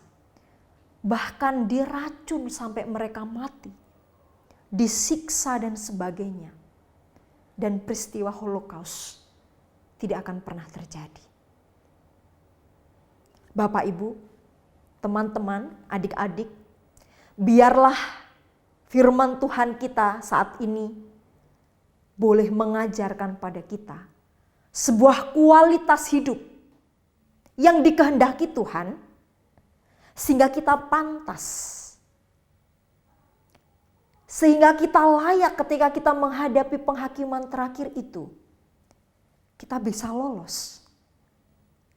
bahkan diracun sampai mereka mati, disiksa dan sebagainya. Dan peristiwa Holocaust tidak akan pernah terjadi. Bapak, Ibu, teman-teman, adik-adik, biarlah firman Tuhan kita saat ini boleh mengajarkan pada kita sebuah kualitas hidup yang dikehendaki Tuhan, sehingga kita pantas, sehingga kita layak ketika kita menghadapi penghakiman terakhir itu. Kita bisa lolos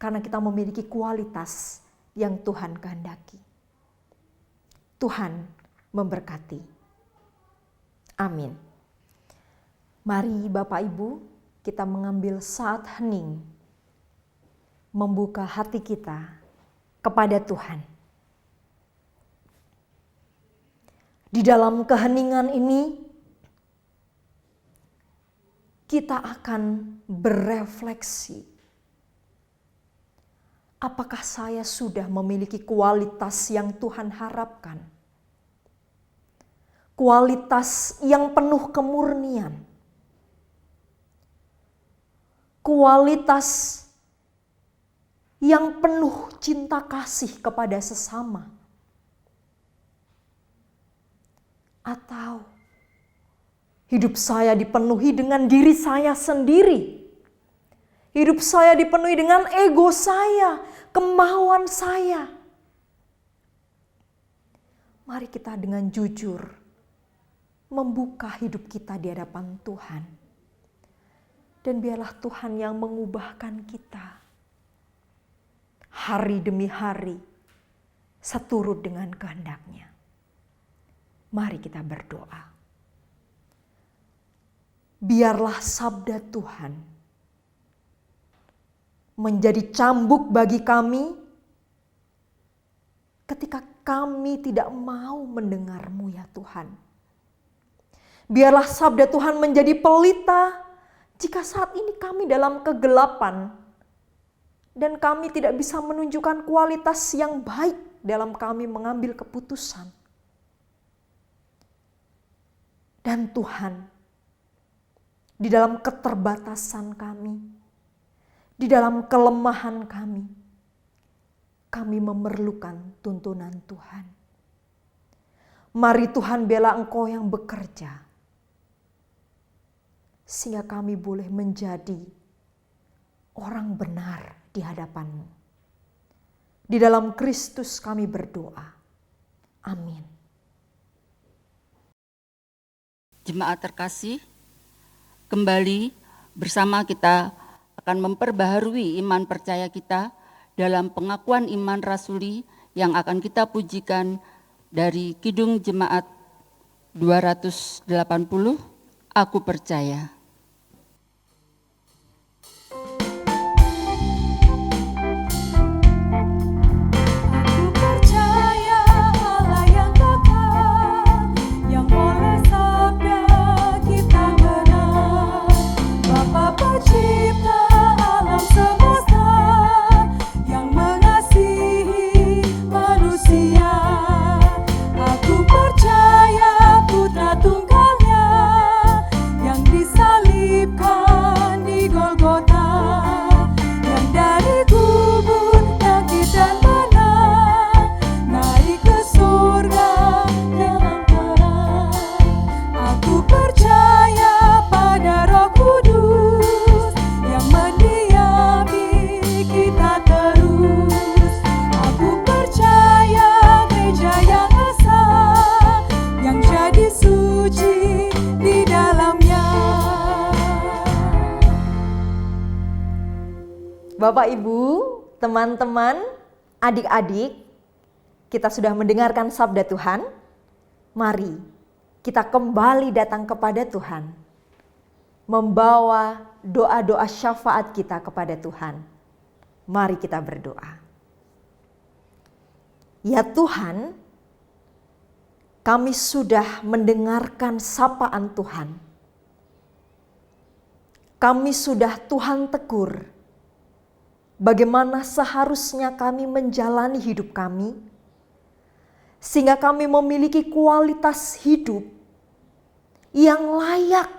karena kita memiliki kualitas yang Tuhan kehendaki. Tuhan memberkati. Amin. Mari Bapak Ibu, kita mengambil saat hening, membuka hati kita kepada Tuhan. Di dalam keheningan ini, kita akan berefleksi. Apakah saya sudah memiliki kualitas yang Tuhan harapkan? Kualitas yang penuh kemurnian. Kualitas yang penuh cinta kasih kepada sesama. Atau hidup saya dipenuhi dengan diri saya sendiri. Hidup saya dipenuhi dengan ego saya, kemauan saya. Mari kita dengan jujur membuka hidup kita di hadapan Tuhan. Dan biarlah Tuhan yang mengubahkan kita hari demi hari seturut dengan kehendak-Nya. Mari kita berdoa. biarlah sabda Tuhan menjadi cambuk bagi kami ketika kami tidak mau mendengar-Mu ya Tuhan. Biarlah sabda Tuhan menjadi pelita jika saat ini kami dalam kegelapan dan kami tidak bisa menunjukkan kualitas yang baik dalam kami mengambil keputusan. Dan Tuhan, di dalam keterbatasan kami, di dalam kelemahan kami memerlukan tuntunan Tuhan. Mari Tuhan bela Engkau yang bekerja, sehingga kami boleh menjadi orang benar di hadapan-Mu. Di dalam Kristus kami berdoa. Amin. Jemaat terkasih, kembali bersama kita akan memperbaharui iman percaya kita dalam pengakuan iman rasuli yang akan kita pujikan dari Kidung Jemaat 280, Aku Percaya. Bapak, Ibu, teman-teman, adik-adik, kita sudah mendengarkan sabda Tuhan. Mari kita kembali datang kepada Tuhan, membawa doa-doa syafaat kita kepada Tuhan. Mari kita berdoa. Ya Tuhan, kami sudah mendengarkan sapaan Tuhan. Kami sudah Tuhan tegur bagaimana seharusnya kami menjalani hidup kami, sehingga kami memiliki kualitas hidup yang layak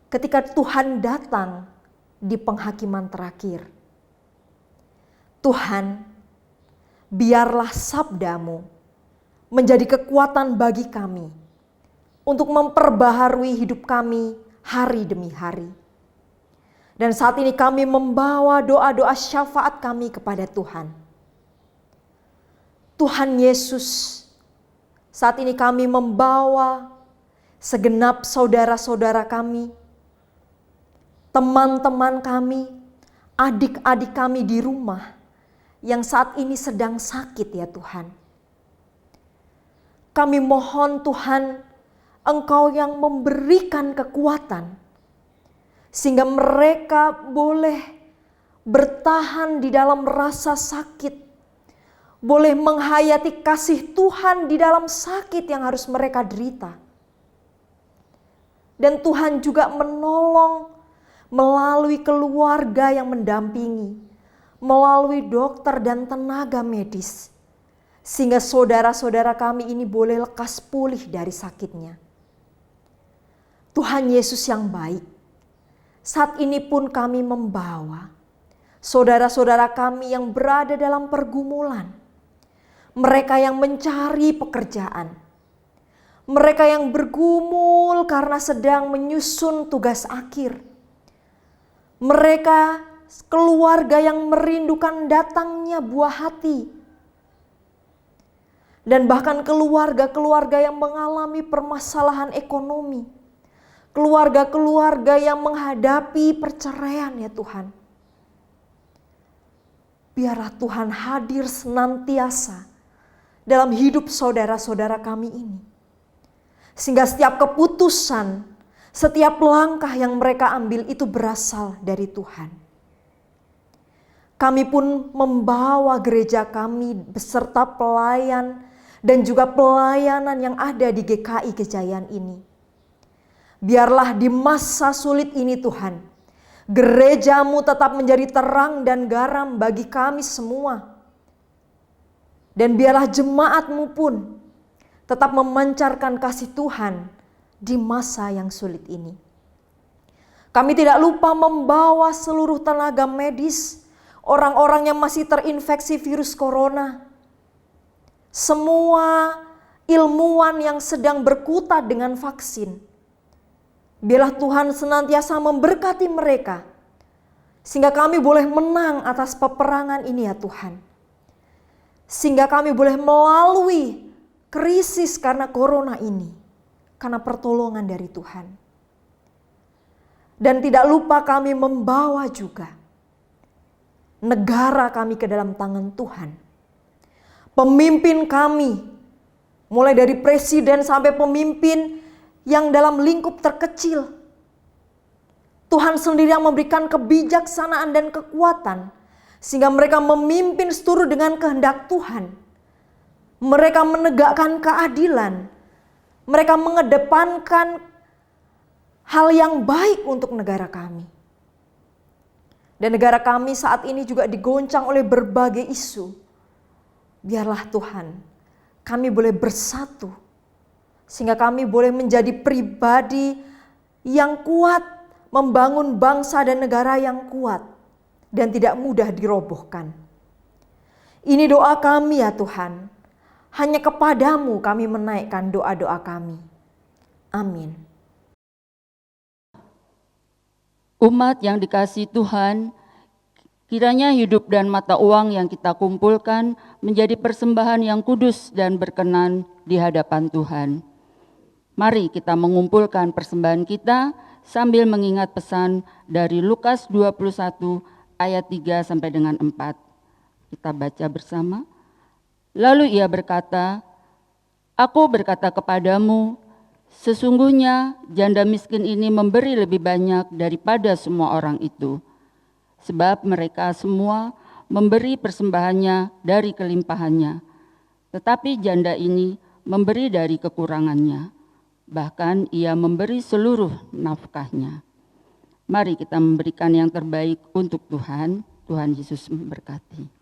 ketika Tuhan datang di penghakiman terakhir. Tuhan, biarlah sabda-Mu menjadi kekuatan bagi kami untuk memperbaharui hidup kami hari demi hari. Dan saat ini kami membawa doa-doa syafaat kami kepada Tuhan. Tuhan Yesus, saat ini kami membawa segenap saudara-saudara kami, teman-teman kami, adik-adik kami di rumah yang saat ini sedang sakit ya Tuhan. Kami mohon Tuhan, Engkau yang memberikan kekuatan, sehingga mereka boleh bertahan di dalam rasa sakit, boleh menghayati kasih Tuhan di dalam sakit yang harus mereka derita. Dan Tuhan juga menolong melalui keluarga yang mendampingi, melalui dokter dan tenaga medis, sehingga saudara-saudara kami ini boleh lekas pulih dari sakitnya. Tuhan Yesus yang baik, saat ini pun kami membawa saudara-saudara kami yang berada dalam pergumulan, mereka yang mencari pekerjaan, mereka yang bergumul karena sedang menyusun tugas akhir, mereka keluarga yang merindukan datangnya buah hati, dan bahkan keluarga-keluarga yang mengalami permasalahan ekonomi, keluarga-keluarga yang menghadapi perceraian ya Tuhan. Biarlah Tuhan hadir senantiasa dalam hidup saudara-saudara kami ini. Sehingga setiap keputusan, Setiap langkah yang mereka ambil itu berasal dari Tuhan. Kami pun membawa gereja kami beserta pelayan dan juga pelayanan yang ada di GKI Kejayaan ini. Biarlah di masa sulit ini Tuhan, gerejamu tetap menjadi terang dan garam bagi kami semua. Dan biarlah jemaatmu pun tetap memancarkan kasih Tuhan di masa yang sulit ini. Kami tidak lupa membawa seluruh tenaga medis, orang-orang yang masih terinfeksi virus corona, semua ilmuwan yang sedang berkutat dengan vaksin. Biarlah Tuhan senantiasa memberkati mereka, sehingga kami boleh menang atas peperangan ini ya Tuhan. Sehingga kami boleh melalui krisis karena corona ini, karena pertolongan dari Tuhan. Dan tidak lupa kami membawa juga negara kami ke dalam tangan Tuhan. Pemimpin kami, mulai dari presiden sampai pemimpin yang dalam lingkup terkecil. Tuhan sendiri yang memberikan kebijaksanaan dan kekuatan, sehingga mereka memimpin seturut dengan kehendak Tuhan. Mereka menegakkan keadilan. Mereka mengedepankan hal yang baik untuk negara kami. Dan negara kami saat ini juga digoncang oleh berbagai isu. Biarlah Tuhan, kami boleh bersatu, sehingga kami boleh menjadi pribadi yang kuat, membangun bangsa dan negara yang kuat dan tidak mudah dirobohkan. Ini doa kami ya Tuhan. Hanya kepadamu kami menaikkan doa-doa kami. Amin. Umat yang dikasihi Tuhan, kiranya hidup dan mata uang yang kita kumpulkan menjadi persembahan yang kudus dan berkenan di hadapan Tuhan. Mari kita mengumpulkan persembahan kita sambil mengingat pesan dari Lukas 21 ayat 3 sampai dengan 4. Kita baca bersama. Lalu ia berkata, "Aku berkata kepadamu, sesungguhnya janda miskin ini memberi lebih banyak daripada semua orang itu. Sebab mereka semua memberi persembahannya dari kelimpahannya. Tetapi janda ini memberi dari kekurangannya. Bahkan ia memberi seluruh nafkahnya." Mari kita memberikan yang terbaik untuk Tuhan. Tuhan Yesus memberkati.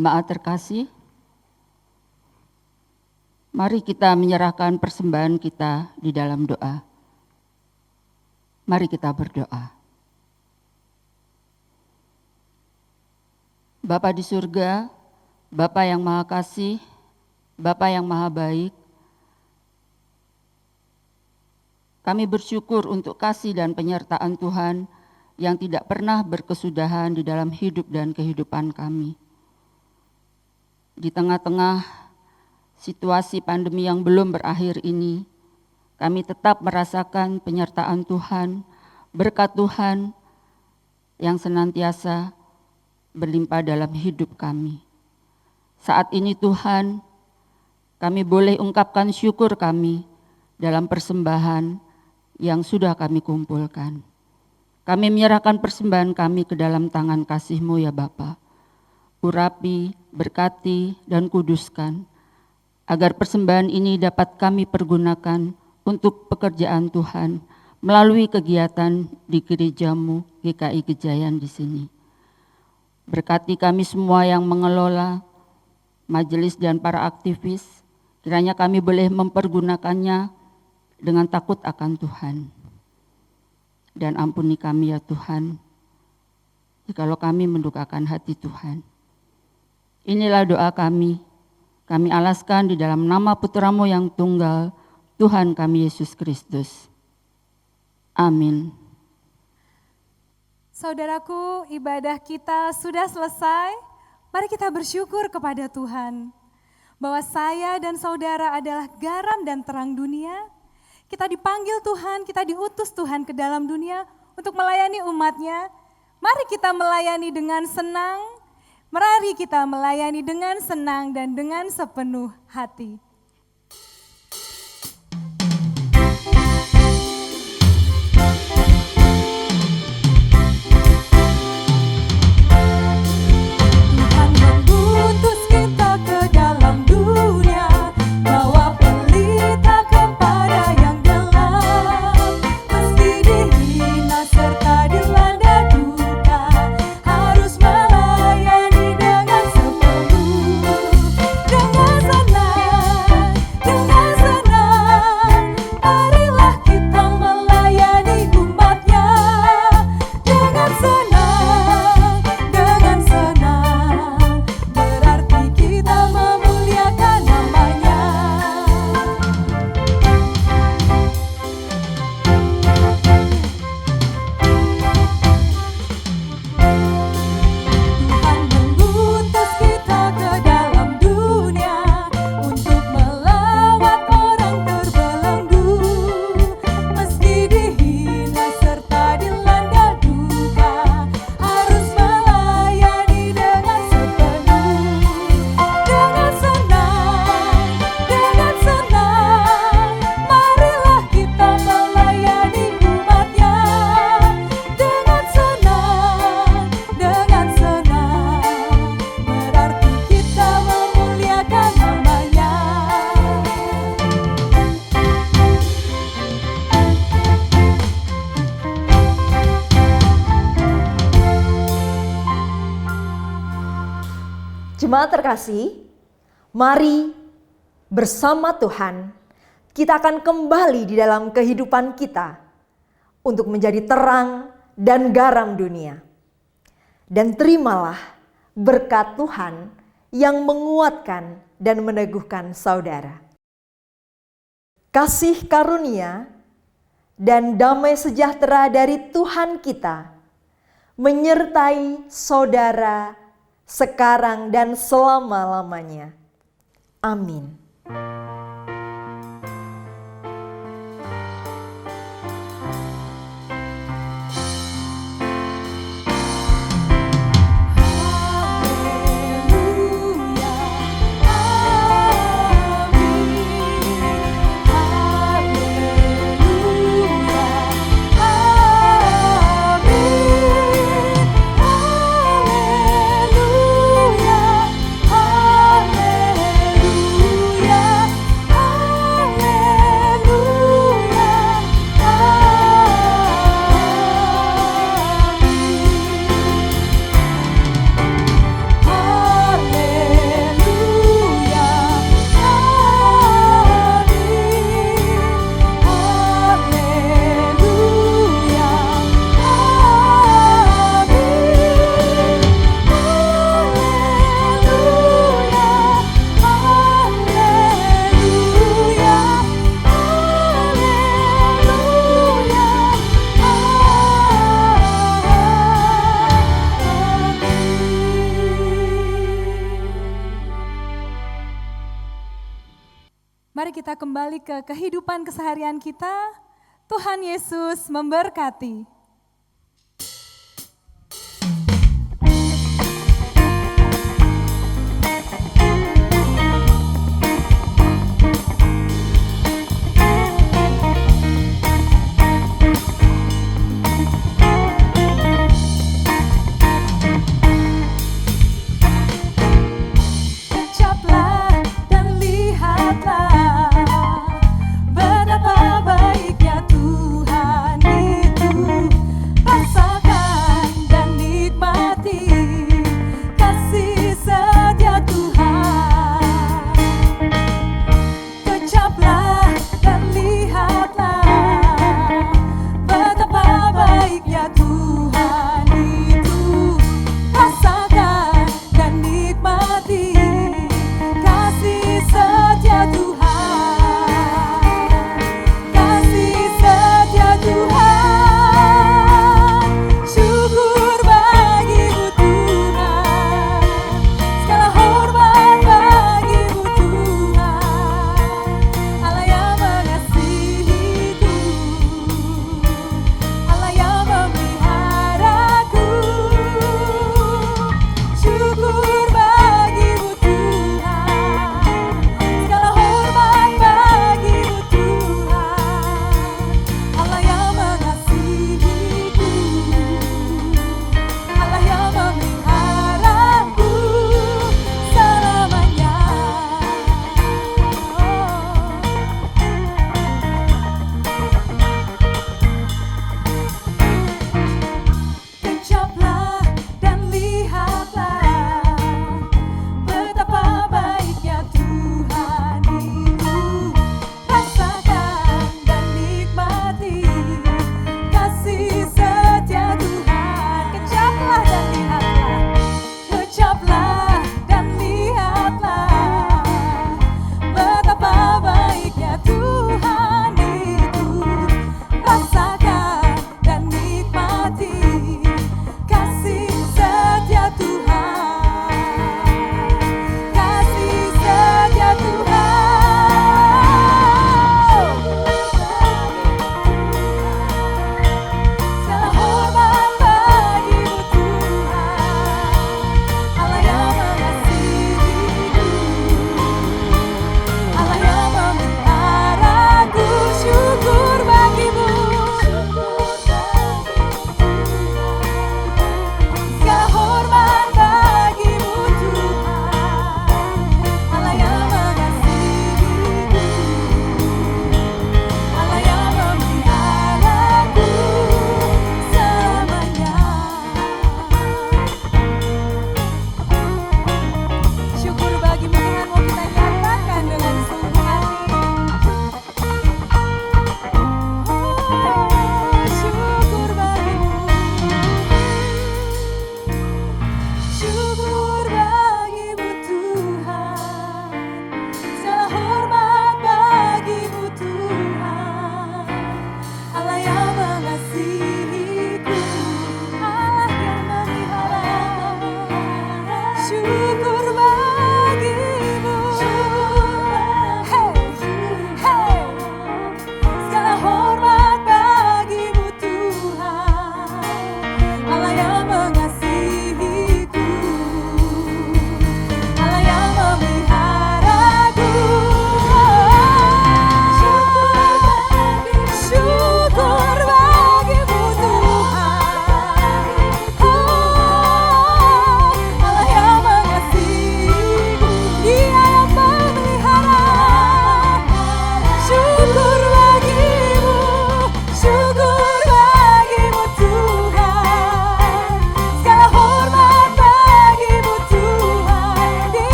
Jemaat terkasih, mari kita menyerahkan persembahan kita di dalam doa. Mari kita berdoa. Bapa di surga, Bapa yang Maha Kasih, Bapa yang Maha Baik, kami bersyukur untuk kasih dan penyertaan Tuhan yang tidak pernah berkesudahan di dalam hidup dan kehidupan kami. Di tengah-tengah situasi pandemi yang belum berakhir ini, kami tetap merasakan penyertaan Tuhan, berkat Tuhan yang senantiasa berlimpah dalam hidup kami. Saat ini Tuhan, kami boleh ungkapkan syukur kami dalam persembahan yang sudah kami kumpulkan. Kami menyerahkan persembahan kami ke dalam tangan kasih-Mu ya Bapa. Urapi, berkati, dan kuduskan, agar persembahan ini dapat kami pergunakan untuk pekerjaan Tuhan melalui kegiatan di gereja-Mu GKI Gejayan di sini. Berkati kami semua yang mengelola majelis dan para aktivis, kiranya kami boleh mempergunakannya dengan takut akan Tuhan. Dan ampuni kami ya Tuhan, jikalau kami mendukakan hati Tuhan. Inilah doa kami alaskan di dalam nama Putra-Mu yang tunggal, Tuhan kami Yesus Kristus. Amin. Saudaraku, ibadah kita sudah selesai. Mari kita bersyukur kepada Tuhan bahwa saya dan saudara adalah garam dan terang dunia. Kita dipanggil Tuhan, kita diutus Tuhan ke dalam dunia untuk melayani umat-Nya. Mari kita melayani dengan senang. Mari kita melayani dengan senang dan dengan sepenuh hati. Tuhan mengutus kita ke dalam dunia, bawa pelita kepada yang gelap. Meski dihina serta dilanda duka, harus melayani dengan sepenuh. Dengan senang, marilah kita melayani umat-Nya. Dengan senang, berarti kita memuliakan nama-Nya. Tuhan mengutus kita ke dalam dunia untuk melawat orang terbelenggu. Meski dihina serta dilanda duka, harus melayani dengan sepenuh. Dengan senang, marilah kita melayani umat-Nya. Dengan senang, berarti kita memuliakan nama-Nya. Jemaat terkasih, mari bersama Tuhan kita akan kembali di dalam kehidupan kita untuk menjadi terang dan garam dunia. Dan terimalah berkat Tuhan yang menguatkan dan meneguhkan saudara. Kasih karunia dan damai sejahtera dari Tuhan kita menyertai saudara sekarang dan selama-lamanya. Amin. Haleluya, haleluya. Mari kita kembali ke kehidupan keseharian kita. Tuhan Yesus memberkati.